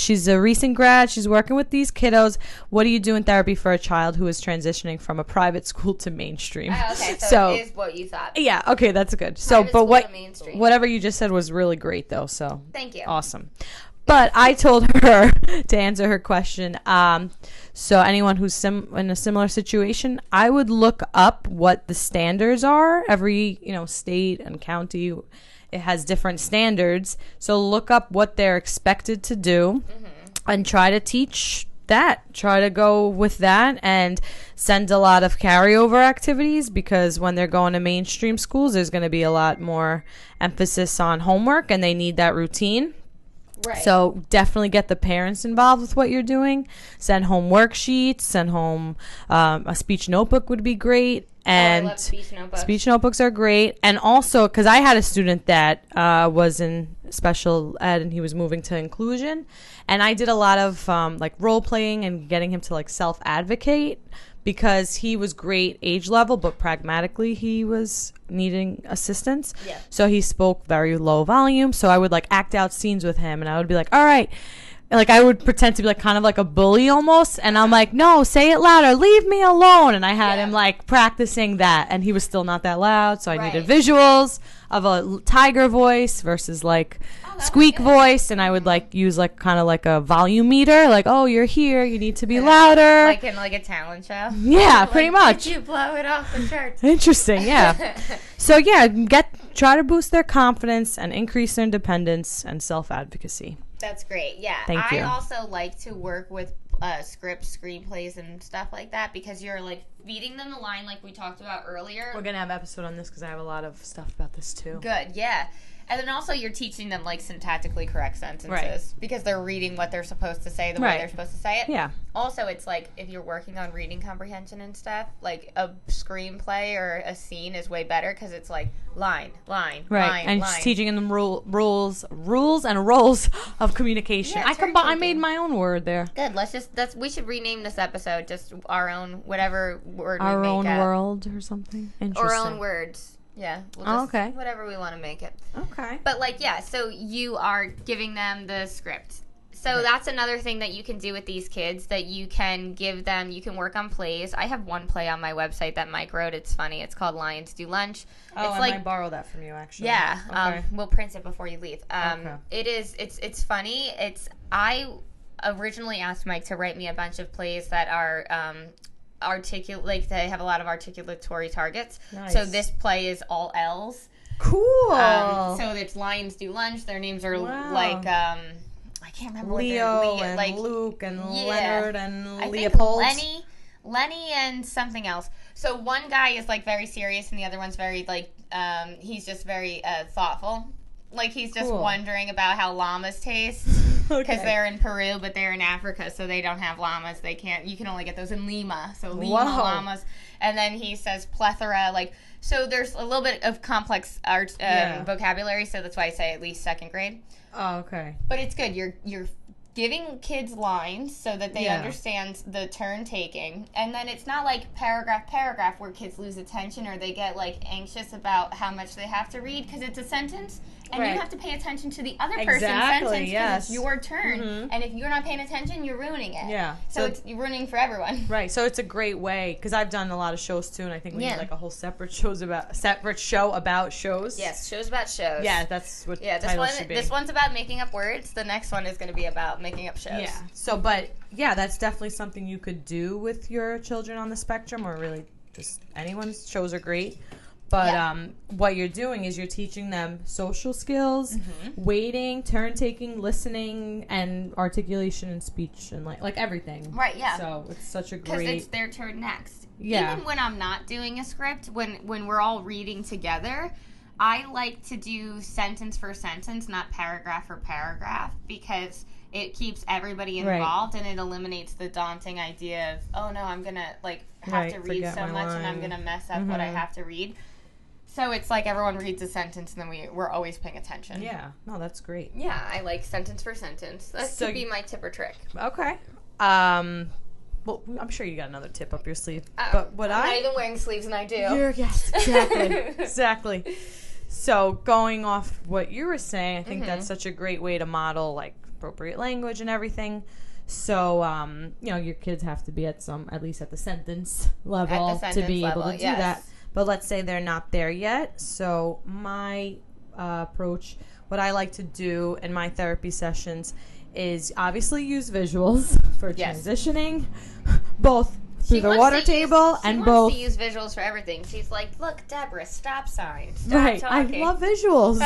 she's a recent grad. She's working with these kiddos. What do you do in therapy for a child who is transitioning from a private school to mainstream? Oh, okay. So it is what you thought. Yeah, okay, that's good. So but whatever you just said was really great though. So thank you. Awesome. But I told her to answer her question. So anyone who's in a similar situation, I would look up what the standards are. Every state and county, it has different standards. So look up what they're expected to do, and try to teach that. Try to go with that, and send a lot of carryover activities, because when they're going to mainstream schools, there's going to be a lot more emphasis on homework, and they need that routine. Right. So definitely get the parents involved with what you're doing. Send home worksheets. Send home a speech notebook would be great. And I love speech notebooks. Speech notebooks are great. And also, because I had a student that was in special ed and he was moving to inclusion, and I did a lot of like role playing and getting him to like self-advocate, because he was great age level, but pragmatically he was needing assistance. Yeah. So he spoke very low volume. So I would like act out scenes with him, and I would be like, all right. Like I would pretend to be like kind of like a bully almost. And I'm like, no, say it louder. Leave me alone. And I had him like practicing that, and he was still not that loud. So I needed visuals of a tiger voice versus like squeak voice. And I would like use like kind of like a volume meter. Like, oh, you're here. You need to be louder. Like in like a talent show. Yeah, pretty much. Did you blow it off the charts? Interesting. Yeah. So yeah, try to boost their confidence and increase their independence and self-advocacy. That's great. Yeah. Thank you. I also like to work with scripts, screenplays, and stuff like that, because you're like feeding them the line like we talked about earlier. We're going to have an episode on this because I have a lot of stuff about this too. Good. Yeah. And then also you're teaching them, like, syntactically correct sentences. Right. Because they're reading what they're supposed to say the way they're supposed to say it. Yeah. Also, it's like, if you're working on reading comprehension and stuff, like, a screenplay or a scene is way better because it's like line, Right. line, And line. just teaching them rules and roles of communication. Yeah, I made my own word there. Good. We should rename this episode just our own, whatever word Our we make own up. world or something. Interesting. Our own words. Yeah. We'll just, okay. Whatever we want to make it. Okay. But, like, yeah, so you are giving them the script. So that's another thing that you can do with these kids, that you can give them, you can work on plays. I have one play on my website that Mike wrote. It's funny. It's called Lions Do Lunch. Oh, it's I might borrow that from you, actually. Yeah. Okay. We'll print it before you leave. Okay. It's funny. I originally asked Mike to write me a bunch of plays that are articulate, like they have a lot of articulatory targets. Nice. So this play is all L's. Cool. So it's Lions Do Lunch. Their names are Wow. like I can't remember Leo what and like Luke and yeah. Leonard and I Leopold. think Lenny and something else. So one guy is like very serious and the other one's very like he's just very thoughtful. Like he's just wondering about how llamas taste because they're in Peru, but they're in Africa, so they don't have llamas. They can't. You can only get those in Lima. So Lima llamas. And then he says plethora. Like so, there's a little bit of complex art vocabulary. So that's why I say at least second grade. Oh, okay. But it's good. You're giving kids lines so that they understand the turn taking, and then it's not like paragraph where kids lose attention or they get like anxious about how much they have to read because it's a sentence. And you have to pay attention to the other person's sentence because it's your turn. Mm-hmm. And if you're not paying attention, you're ruining it. Yeah. So you're ruining for everyone. Right. So it's a great way because I've done a lot of shows too, and I think we need like a whole separate show about shows. Yes, shows about shows. Yeah, that's what title should be. This one's about making up words. The next one is going to be about making up shows. Yeah. So, but yeah, that's definitely something you could do with your children on the spectrum, or really just anyone's. Shows are great. But what you're doing is you're teaching them social skills, waiting, turn taking, listening, and articulation and speech and like everything. Right, yeah. So it's such a great... Because it's their turn next. Yeah. Even when I'm not doing a script, when we're all reading together, I like to do sentence for sentence, not paragraph for paragraph, because it keeps everybody involved and it eliminates the daunting idea of, oh no, I'm going to have to read so much and I'm going to mess up what I have to read. So it's like everyone reads a sentence and then we're always paying attention. Yeah. No, that's great. Yeah, I like sentence for sentence. That could be my tip or trick. Okay. Well, I'm sure you got another tip up your sleeve. But I'm not even wearing sleeves and I do. Yes, exactly. Exactly. So going off what you were saying, I think that's such a great way to model like appropriate language and everything. So, your kids have to be at least at the sentence level to be able to do that. But let's say they're not there yet. So my approach, what I like to do in my therapy sessions is obviously use visuals for transitioning, both through the water table and both. She wants to use visuals for everything. She's like, look, Deborah, stop sign. Stop I talking. love visuals.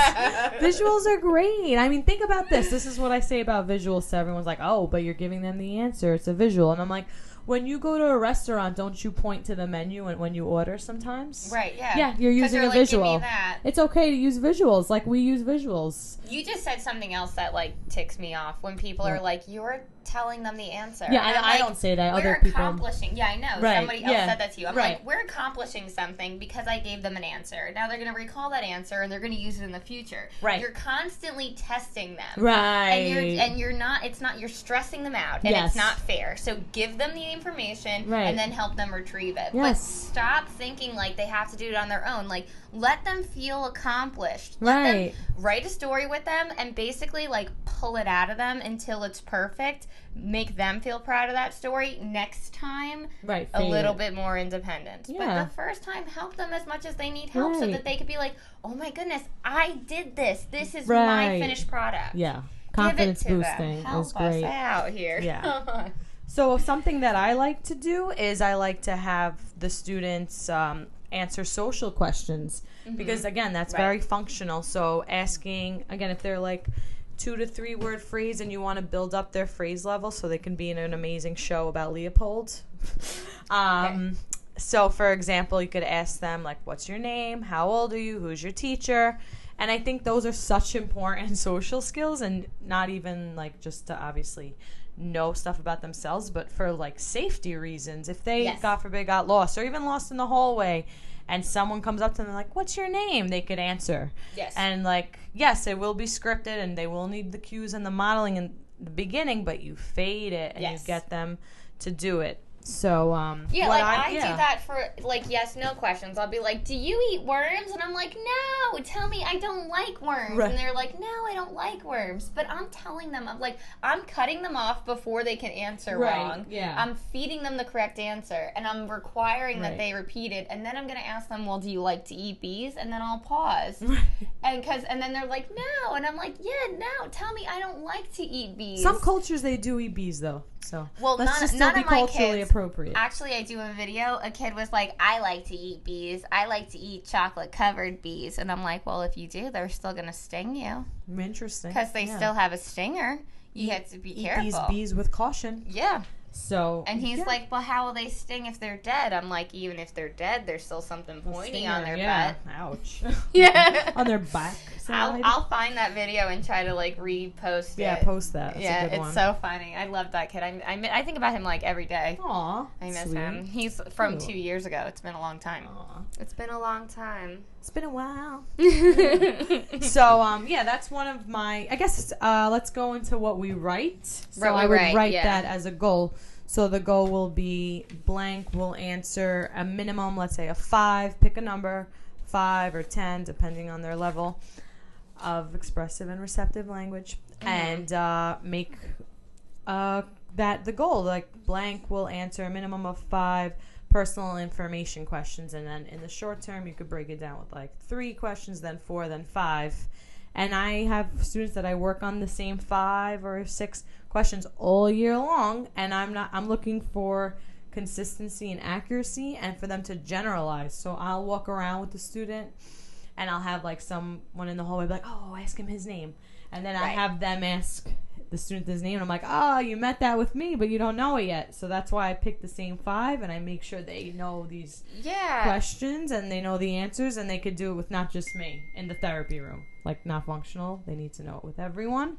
Visuals are great. I mean, think about this. This is what I say about visuals to everyone's like, oh, but you're giving them the answer. It's a visual. And I'm like, when you go to a restaurant, don't you point to the menu when you order sometimes? Right, yeah. Yeah, you're using a visual. Give me that. It's okay to use visuals. Like, we use visuals. You just said something else that, ticks me off when people are like, you're telling them the answer. Yeah, and I don't say that. Other people. We're accomplishing. Yeah, I know. Right. Somebody else said that to you. I'm like, we're accomplishing something because I gave them an answer. Now they're going to recall that answer and they're going to use it in the future. Right. You're constantly testing them. Right. And you're not, you're stressing them out. And it's not fair. So give them the information and then help them retrieve it. Yes. But stop thinking like they have to do it on their own. Like, let them feel accomplished. Let them write a story with them and basically pull it out of them until it's perfect. Make them feel proud of that story. Next time, a little bit more independent. Yeah. But the first time, help them as much as they need help so that they could be like, oh my goodness, I did this. This is my finished product. Yeah. Confidence boosting is great. Help us out here. Yeah. So something that I like to do is I like to have the students answer social questions because, again, that's very functional. So asking, again, if they're 2 to 3 word phrase and you want to build up their phrase level so they can be in an amazing show about Leopold. So, for example, you could ask them, what's your name? How old are you? Who's your teacher? And I think those are such important social skills, and not even like just to obviously know stuff about themselves, but for like safety reasons. If they, God forbid, got lost or even lost in the hallway and someone comes up to them and like, what's your name? They could answer. Yes. And like, yes, it will be scripted and they will need the cues and the modeling in the beginning, but you fade it and you get them to do it. So, yeah, like I do that for like yes/no questions. I'll be like, "Do you eat worms?" And I'm like, "No, tell me I don't like worms." Right. And they're like, "No, I don't like worms." But I'm telling them, I'm cutting them off before they can answer wrong. Yeah. I'm feeding them the correct answer, and I'm requiring that they repeat it. And then I'm gonna ask them, "Well, do you like to eat bees?" And then I'll pause, and then they're like, "No," and I'm like, "Yeah, no, tell me I don't like to eat bees." Some cultures they do eat bees though. So let's just still be culturally appropriate. Actually, I do a video. A kid was like, "I like to eat bees. I like to eat chocolate-covered bees." And I'm like, well, if you do, they're still going to sting you. Interesting. Because they still have a stinger. You have to be careful. Eat these bees with caution. Yeah. So. And he's like, well, how will they sting if they're dead? I'm like, even if they're dead, there's still something pointy on their butt. Ouch. Yeah. On their back. I'll find that video and try to like repost it. Yeah, post that. That's a good one. It's so funny. I love that kid. I think about him like every day. Aw, I miss him. He's from 2 years ago. It's been a long time. Aw. It's been a long time. It's been a while. So yeah, that's one of my. I guess let's go into what we write. So I would write that as a goal. So the goal will be blank will answer a minimum, let's say a 5. Pick a number, 5 or 10, depending on their level of expressive and receptive language, and make that the goal. Like blank will answer a minimum of 5 personal information questions, and then in the short term you could break it down with like 3 questions, then 4, then 5. And I have students that I work on the same 5 or 6 questions all year long, and I'm looking for consistency and accuracy and for them to generalize. So I'll walk around with the student and I'll have like someone in the hallway be like, oh, ask him his name. And then I have them ask the student his name, and I'm like, oh, you met that with me, but you don't know it yet. So that's why I pick the same 5, and I make sure they know these questions and they know the answers, and they could do it with not just me in the therapy room. Like not functional, they need to know it with everyone.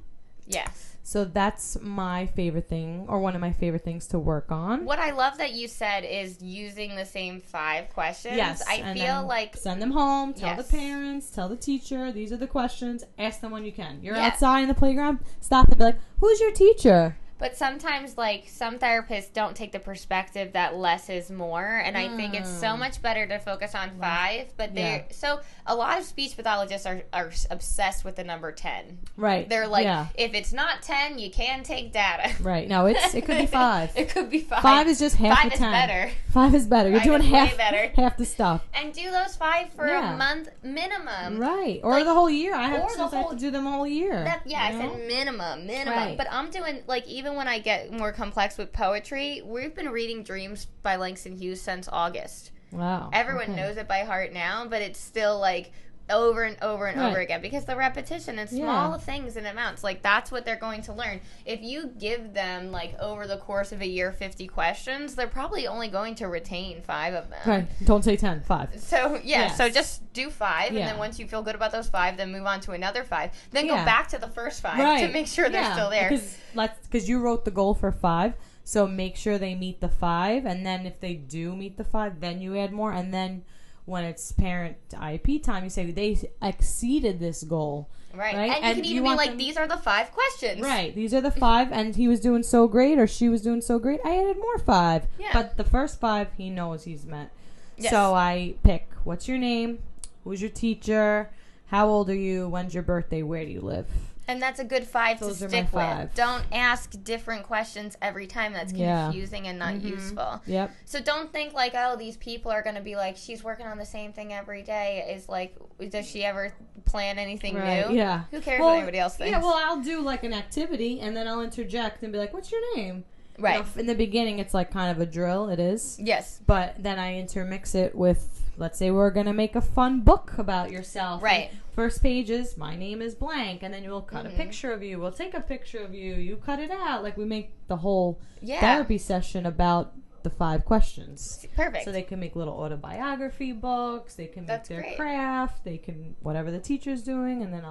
Yes. So that's my favorite thing, or one of my favorite things to work on. What I love that you said is using the same 5 questions. Yes. I feel like send them home, tell the parents, tell the teacher, these are the questions, ask them when you can. You're outside in the playground, stop and be like, who's your teacher? But sometimes, like, some therapists don't take the perspective that less is more, and I think it's so much better to focus on 5. But so a lot of speech pathologists are obsessed with the number 10. Right. They're like, if it's not 10, you can take data. Right. No, it could be 5. It could be 5. 5 is just half 5 the 10. 5 is better. 5 is better. You're doing half the stuff. And do those 5 for a month minimum. Right. Or like, the whole year. I have students that have to do them all year. I said minimum. Right. But I'm doing, like, even when I get more complex with poetry, we've been reading Dreams by Langston Hughes since August. Wow. Everyone knows it by heart now, but it's still like over and over and over again because the repetition and small things and amounts, like that's what they're going to learn. If you give them like over the course of a year 50 questions, they're probably only going to retain 5 of them. Right. Don't say 10, 5. So so just do 5 and then once you feel good about those 5, then move on to another 5. Then go back to the first 5 to make sure they're still there. Because you wrote the goal for 5, so make sure they meet the 5, and then if they do meet the 5, then you add more, and then when it's parent IEP time, you say they exceeded this goal. Right. And you can even be like, these are the 5 questions. Right. These are the 5, and he was doing so great, or she was doing so great, I added more 5. Yeah. But the first 5, he knows he's met. Yes. So I pick, what's your name? Who's your teacher? How old are you? When's your birthday? Where do you live? And that's a good 5 Those to are stick my 5. with. Don't ask different questions every time. That's confusing and not useful. Yep. So don't think like, oh, these people are going to be like, she's working on the same thing every day. Is like, does she ever plan anything new? Yeah. Who cares what anybody else thinks? Yeah, well, I'll do like an activity, and then I'll interject and be like, what's your name? Right. You know, in the beginning, it's like kind of a drill. It is. Yes. But then I intermix it with, let's say we're going to make a fun book about yourself. Right. And first page is, my name is blank. And then you'll cut a picture of you. We'll take a picture of you. You cut it out. Like we make the whole therapy session about the 5 questions. Perfect. So they can make little autobiography books. They can make their craft. They can whatever the teacher's doing, and then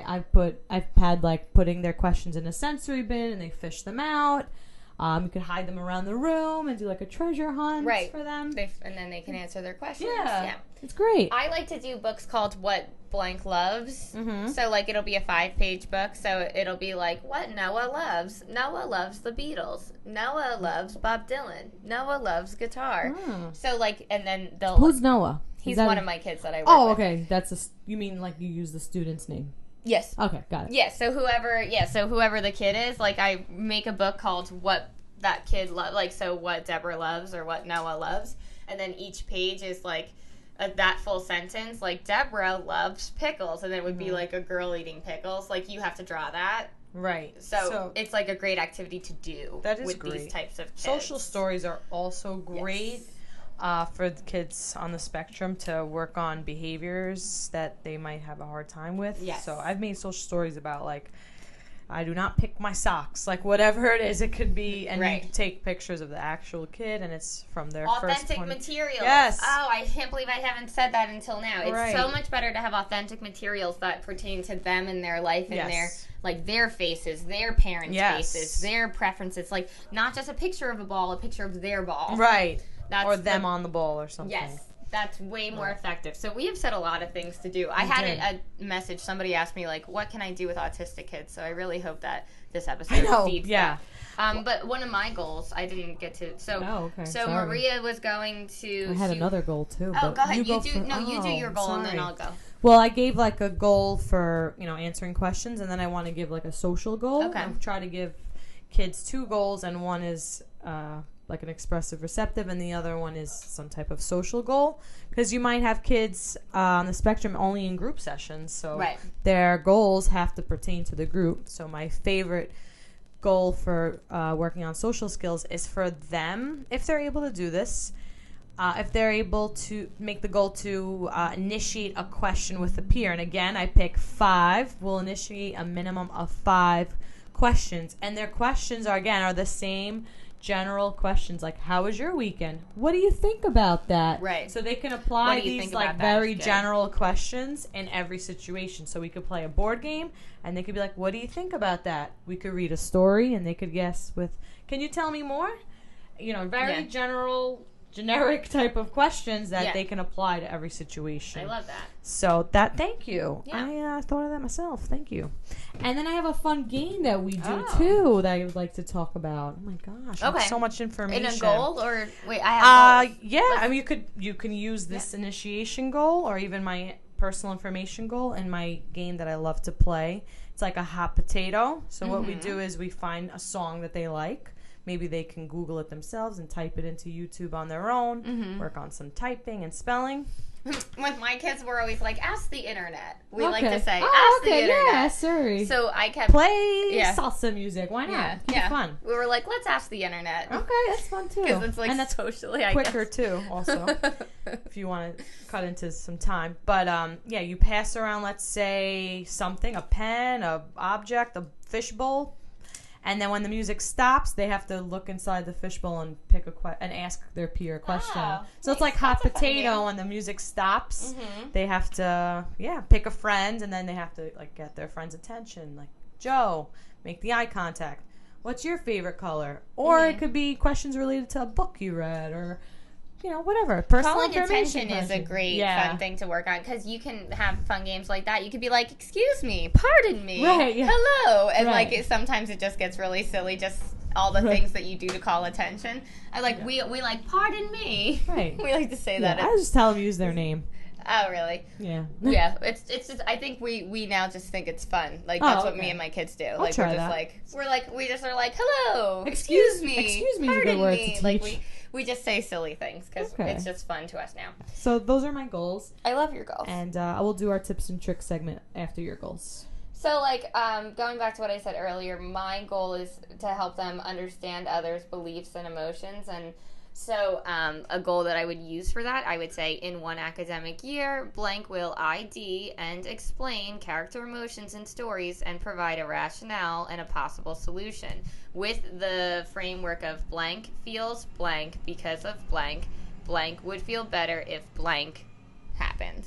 I've had like putting their questions in a sensory bin, and they fish them out. You could hide them around the room and do like a treasure hunt for them. And then they can answer their questions. Yeah. It's great. I like to do books called What Blank Loves. Mm-hmm. So, like, it'll be a 5-page book. So, it'll be like, what Noah loves. Noah loves the Beatles. Noah loves Bob Dylan. Noah loves guitar. So, like, and then they'll... Who's Noah? He's one of my kids that I work with. Oh, okay. You mean like you use the student's name? Yes. Okay, got it. Yeah, so whoever the kid is, like, I make a book called What That Kid Loves. Like, so what Deborah loves or what Noah loves. And then each page is, like, that full sentence, like, Deborah loves pickles, and it would be like a girl eating pickles. Like, you have to draw that. Right. So it's like a great activity to do. That is with great. These types of kids. Social stories are also great for the kids on the spectrum to work on behaviors that they might have a hard time with. Yes. So I've made social stories about, like, I do not pick my socks, like whatever it is, it could be, and you take pictures of the actual kid, and it's from their authentic materials. Yes. Oh, I can't believe I haven't said that until now. It's so much better to have authentic materials that pertain to them and their life and their faces, their parents' faces, their preferences. Like, not just a picture of a ball, a picture of their ball. Right. Or them on the ball or something. Yes. That's way more effective. So we have said a lot of things to do. I had a message. Somebody asked me, like, what can I do with autistic kids? So I really hope that this episode feeds that. But one of my goals, I didn't get to. So, so Maria was going to. I had another goal too. Oh, go ahead. You do your goal, and then I'll go. Well, I gave like a goal for answering questions, and then I want to give like a social goal. Okay. I try to give kids 2 goals, and one is like an expressive receptive, and the other one is some type of social goal, because you might have kids on the spectrum only in group sessions, so their goals have to pertain to the group. So my favorite goal for working on social skills is for them, if they're able to do this, if they're able to make the goal to initiate a question with a peer. And again, I pick 5. We'll initiate a minimum of 5 questions, and their questions are the same general questions, like, how was your weekend? What do you think about that? Right. So they can apply these like very general questions in every situation. So we could play a board game, and they could be like, what do you think about that? We could read a story, and they could guess with, can you tell me more? Very generic type of questions that they can apply to every situation. I love that. So thank you. Yeah. I thought of that myself. Thank you. And then I have a fun game that we do too that I would like to talk about. Oh my gosh. Okay. So much information. In a goal, or wait, I have goals. Yeah, I mean you can use this initiation goal or even my personal information goal in my game that I love to play. It's like a hot potato. So what we do is we find a song that they like. Maybe they can Google it themselves and type it into YouTube on their own, work on some typing and spelling. With my kids, we're always like, ask the internet. We like to say, ask the internet. Yeah, sorry. So I kept... Play salsa music. Why not? Keep it fun. We were like, let's ask the internet. Okay, that's fun too. Because it's like and that's socially, quicker too, also, if you want to cut into some time. But you pass around, let's say, something, a pen, a object, a fishbowl. And then when the music stops, they have to look inside the fishbowl and pick and ask their peer a question. So it's like hot potato. When the music stops, they have to pick a friend, and then they have to like get their friend's attention. Like, Joe, make the eye contact. What's your favorite color? Or it could be questions related to a book you read, or whatever. Personal calling information attention is a great fun thing to work on, because you can have fun games like that. You could be like, excuse me, pardon me, hello, and sometimes it just gets really silly, just all the things that you do to call attention. I like we like, pardon me, we like to say that. I just tell them use their name. Oh, really? Yeah. Yeah. It's just, I think we now just think it's fun. Like, that's what me and my kids do. Like, we just are like, hello, excuse me, pardon me. Like, we just say silly things because it's just fun to us now. So those are my goals. I love your goals. And I will do our tips and tricks segment after your goals. So, going back to what I said earlier, my goal is to help them understand others' beliefs and emotions, and So a goal that I would use for that, I would say in one academic year, blank will ID and explain character emotions and stories and provide a rationale and a possible solution with the framework of blank feels blank because of blank. Blank would feel better if blank happened.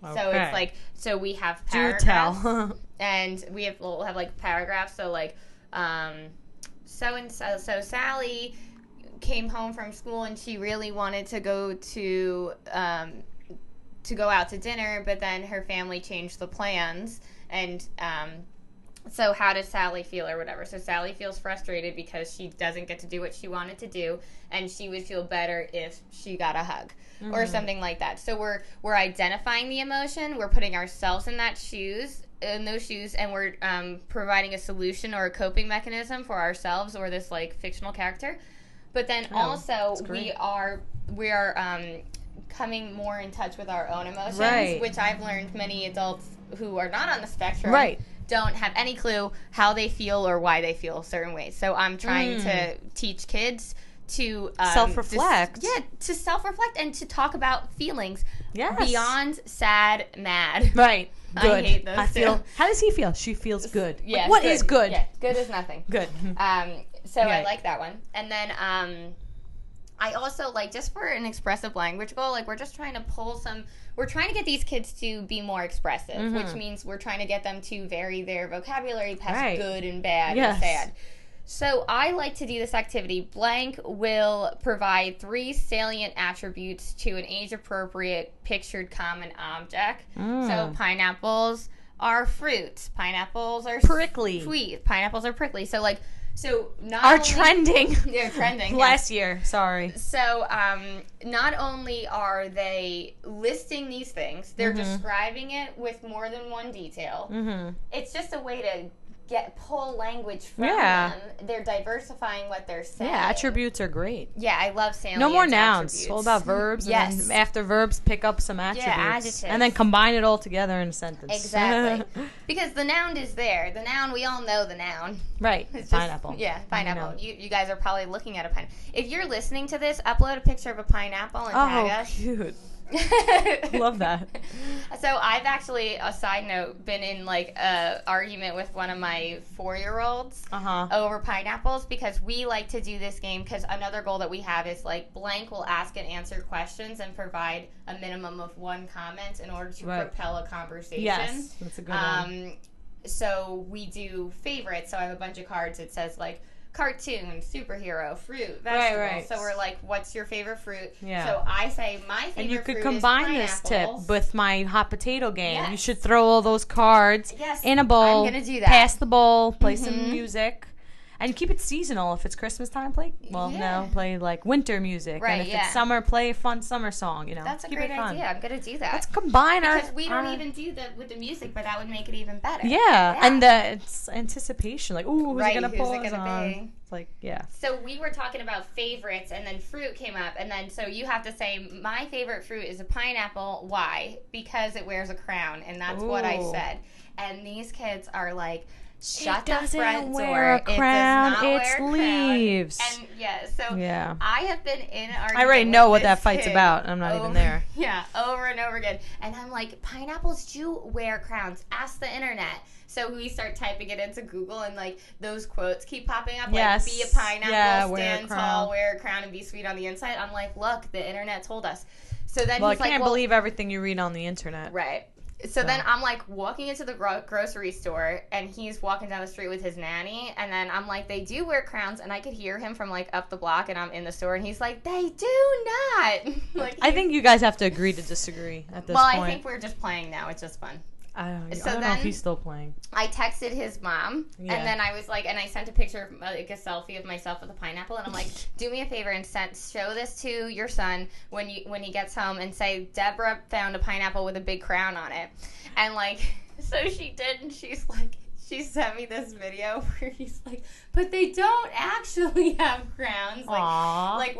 Okay. So it's like, so we have paragraphs. Do tell. And we'll have like paragraphs. So like, so Sally came home from school and she really wanted to go out to dinner, but then her family changed the plans, and so how does Sally feel or whatever? So Sally feels frustrated because she doesn't get to do what she wanted to do, and she would feel better if she got a hug or something like that. So we're identifying the emotion, we're putting ourselves in those shoes, and we're providing a solution or a coping mechanism for ourselves or this like fictional character. But then also we are coming more in touch with our own emotions, which I've learned many adults who are not on the spectrum don't have any clue how they feel or why they feel certain ways. So I'm trying to teach kids to self-reflect. To self-reflect and to talk about feelings beyond sad, mad. Right. Good. I hate those two. How does he feel? She feels good. Yeah. Like, what is good? Yeah. Good is nothing. Good. So I like that one. And then I also like, just for an expressive language goal, like we're just trying to we're trying to get these kids to be more expressive, which means we're trying to get them to vary their vocabulary past good and bad and sad. So I like to do this activity. Blank will provide 3 salient attributes to an age-appropriate pictured common object. So pineapples are fruits. Pineapples are prickly. Sweet. Pineapples are prickly. So like, trending. They're trending. Last year. Sorry. So not only are they listing these things, they're describing it with more than one detail. It's just a way to pull language from them. They're diversifying what they're saying. Yeah, attributes are great. Yeah, I love salient No more nouns. Attributes. It's all about verbs. And then after verbs, pick up some attributes. Yeah, adjectives. And then combine it all together in a sentence. Exactly. Because the noun is there. The noun, we all know the noun. Right. It's pineapple. Yeah, pineapple. You guys are probably looking at a pineapple. If you're listening to this, upload a picture of a pineapple and tag us. Oh, cute. Love that. So I've actually, a side note, been in like a argument with one of my 4-year-olds over pineapples, because we like to do this game, because another goal that we have is like blank will ask and answer questions and provide a minimum of 1 comment in order to propel a conversation. Yes, that's a good one. So we do favorites. So I have a bunch of cards. It says like cartoon, superhero, fruit, vegetable. Right. So we're like, what's your favorite fruit? Yeah. So I say my favorite fruit is pineapple. And you could combine this tip with my hot potato game. Yes. You should throw all those cards in a bowl. I'm going to do that. Pass the bowl, play some music. And keep it seasonal. If it's Christmas time, play like winter music. Right, and if it's summer, play a fun summer song, you know. That's a great idea. I'm going to do that. Let's combine because we don't even do that with the music, but that would make it even better. Yeah. And it's anticipation. Like, ooh, who's it going to pause on? Be? It's like, yeah. So we were talking about favorites, and then fruit came up. And then so you have to say, my favorite fruit is a pineapple. Why? Because it wears a crown. And that's what I said. And these kids are like, shut the front door. It does not wear a crown. Leaves. And I have been in an argument. I already know what that fight's about. I'm not even there. Yeah, over and over again. And I'm like, pineapples do wear crowns. Ask the internet. So we start typing it into Google, and like those quotes keep popping up. Like, be a pineapple, stand tall, wear a crown, and be sweet on the inside. I'm like, look, the internet told us. So then I can't believe everything you read on the internet. Right. So then I'm, like, walking into the grocery store, and he's walking down the street with his nanny, and then I'm like, they do wear crowns, and I could hear him from, like, up the block, and I'm in the store, and he's like, they do not. Like, I think you guys have to agree to disagree at this point. Well, I think we're just playing now. It's just fun. I don't know if he's still playing. I texted his mom, and then I was like, and I sent a picture, like a selfie of myself with a pineapple, and I'm like, do me a favor and show this to your son when he gets home, and say, Deborah found a pineapple with a big crown on it. And like, so she did, and she's like, she sent me this video where he's like, but they don't actually have crowns. Like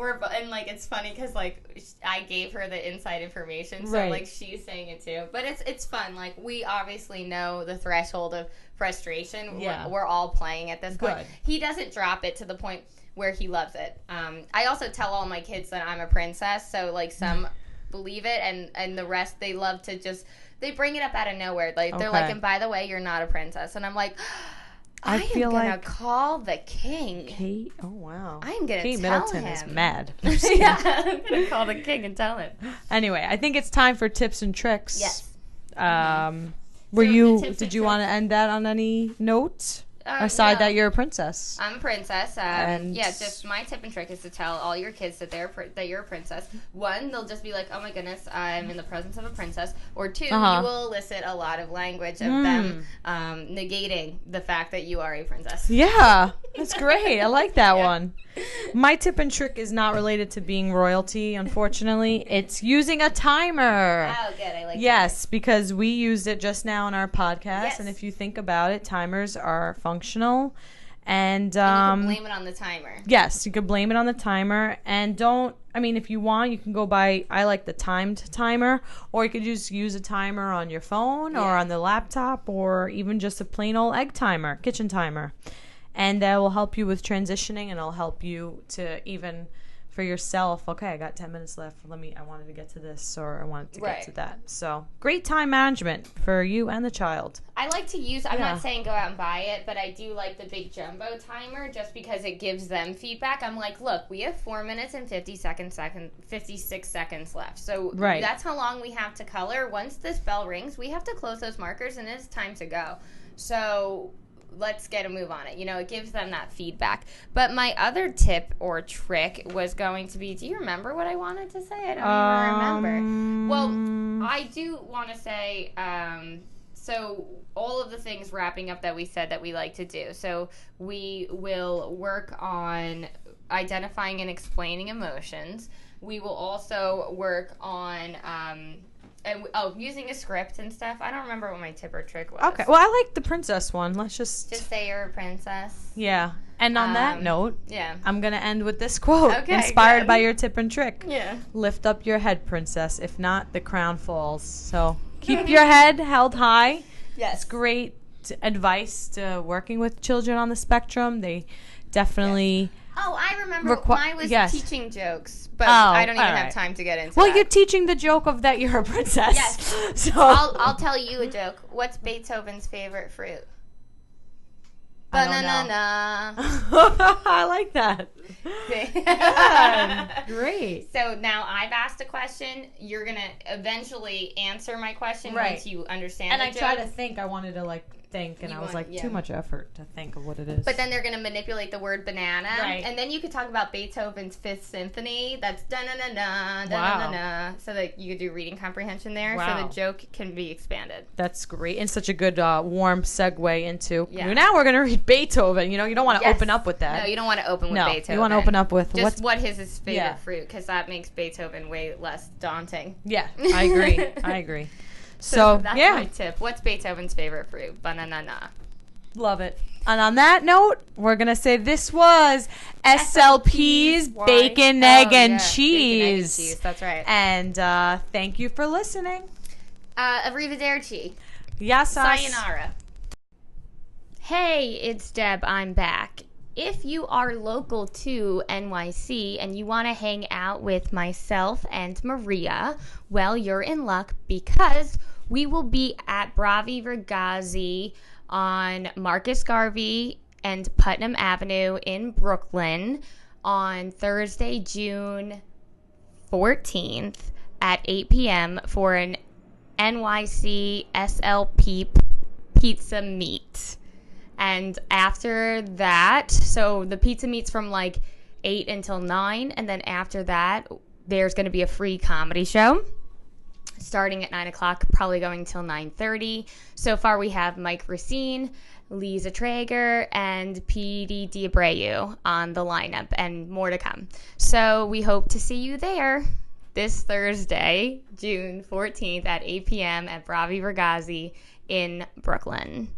it's funny because like I gave her the inside information, so like she's saying it too. But it's fun. Like, we obviously know the threshold of frustration. Yeah. We're all playing at this point. Good. He doesn't drop it to the point where he loves it. I also tell all my kids that I'm a princess, so like some believe it, and the rest they love to just they bring it up out of nowhere. Like they're like, and by the way, you're not a princess, and I'm like. I am gonna call the king. Kate? Oh wow. I am gonna Kate tell Middleton him. is mad. Yeah, I'm gonna call the king and tell him. Anyway, I think it's time for tips and tricks. Yes. Did you want to end that on any note? Aside that you're a princess. I'm a princess. Just my tip and trick is to tell all your kids that that you're a princess. One, they'll just be like, oh my goodness, I'm in the presence of a princess. Or two, you will elicit a lot of language of them negating the fact that you are a princess. Yeah, that's great. I like that one. My tip and trick is not related to being royalty, unfortunately. It's using a timer. Oh, good. I like Yes, because we used it just now in our podcast. Yes. And if you think about it, timers are functional. And you can blame it on the timer. Yes, you could blame it on the timer. And if you want, you can go by, I like the timed timer. Or you could just use a timer on your phone or on the laptop or even just a plain old egg timer, kitchen timer. And that will help you with transitioning, and it'll help you to even for yourself. Okay, I got 10 minutes left. I wanted to get to this, or I wanted to get to that. So great time management for you and the child. I like to use, I'm not saying go out and buy it, but I do like the big jumbo timer just because it gives them feedback. I'm like, look, we have 4 minutes and 56 seconds left. So that's how long we have to color. Once this bell rings, we have to close those markers, and it's time to go. So let's get a move on it. It gives them that feedback. But my other tip or trick was going to be, do you remember what I wanted to say? I don't even remember. Well, I do want to say, so all of the things wrapping up that we said that we like to do. So we will work on identifying and explaining emotions. We will also work on using a script and stuff. I don't remember what my tip or trick was. Okay. Well, I like the princess one. Let's just say you're a princess. Yeah. And on that note, yeah, I'm going to end with this quote. Okay, inspired by your tip and trick. Yeah. Lift up your head, princess. If not, the crown falls. So keep your head held high. Yes. It's great advice to working with children on the spectrum. They definitely... Yes. Oh, I remember mine was teaching jokes, but I don't even have time to get into that. Well, you're teaching the joke of that you're a princess. Yes. So I'll tell you a joke. What's Beethoven's favorite fruit? Banana. I like that. Yeah, great. So now I've asked a question. You're going to eventually answer my question once you understand the joke. And I try to think. I wanted to think, and I was like, too much effort to think of what it is. But then they're going to manipulate the word banana. Right. And then you could talk about Beethoven's Fifth Symphony. That's da-na-na-na, da-na-na-na. So that you could do reading comprehension there. Wow. So the joke can be expanded. That's great. And such a good warm segue into, now we're going to read Beethoven. You don't want to open up with that. No, you don't want to open with Beethoven. You want to open up with what is his favorite fruit, because that makes Beethoven way less daunting. Yeah, I agree. So that's my tip. What's Beethoven's favorite fruit? Banana. Love it. And on that note, we're going to say this was SLP's Bacon, Egg, and Cheese. Bacon, Egg, and Cheese. That's right. And thank you for listening. Arrivederci. Yes, sayonara. Hey, it's Deb. I'm back. If you are local to NYC and you want to hang out with myself and Maria, well, you're in luck because we will be at Bravi Ragazzi on Marcus Garvey and Putnam Avenue in Brooklyn on Thursday, June 14th at 8 p.m. for an NYC SLP pizza meet. And after that, so the pizza meet's from 8 until 9. And then after that, there's going to be a free comedy show starting at 9 o'clock, probably going till 9:30. So far, we have Mike Racine, Lisa Traeger, and P.D. Diabreu on the lineup, and more to come. So we hope to see you there this Thursday, June 14th at 8 p.m. at Bravi Ragazzi in Brooklyn.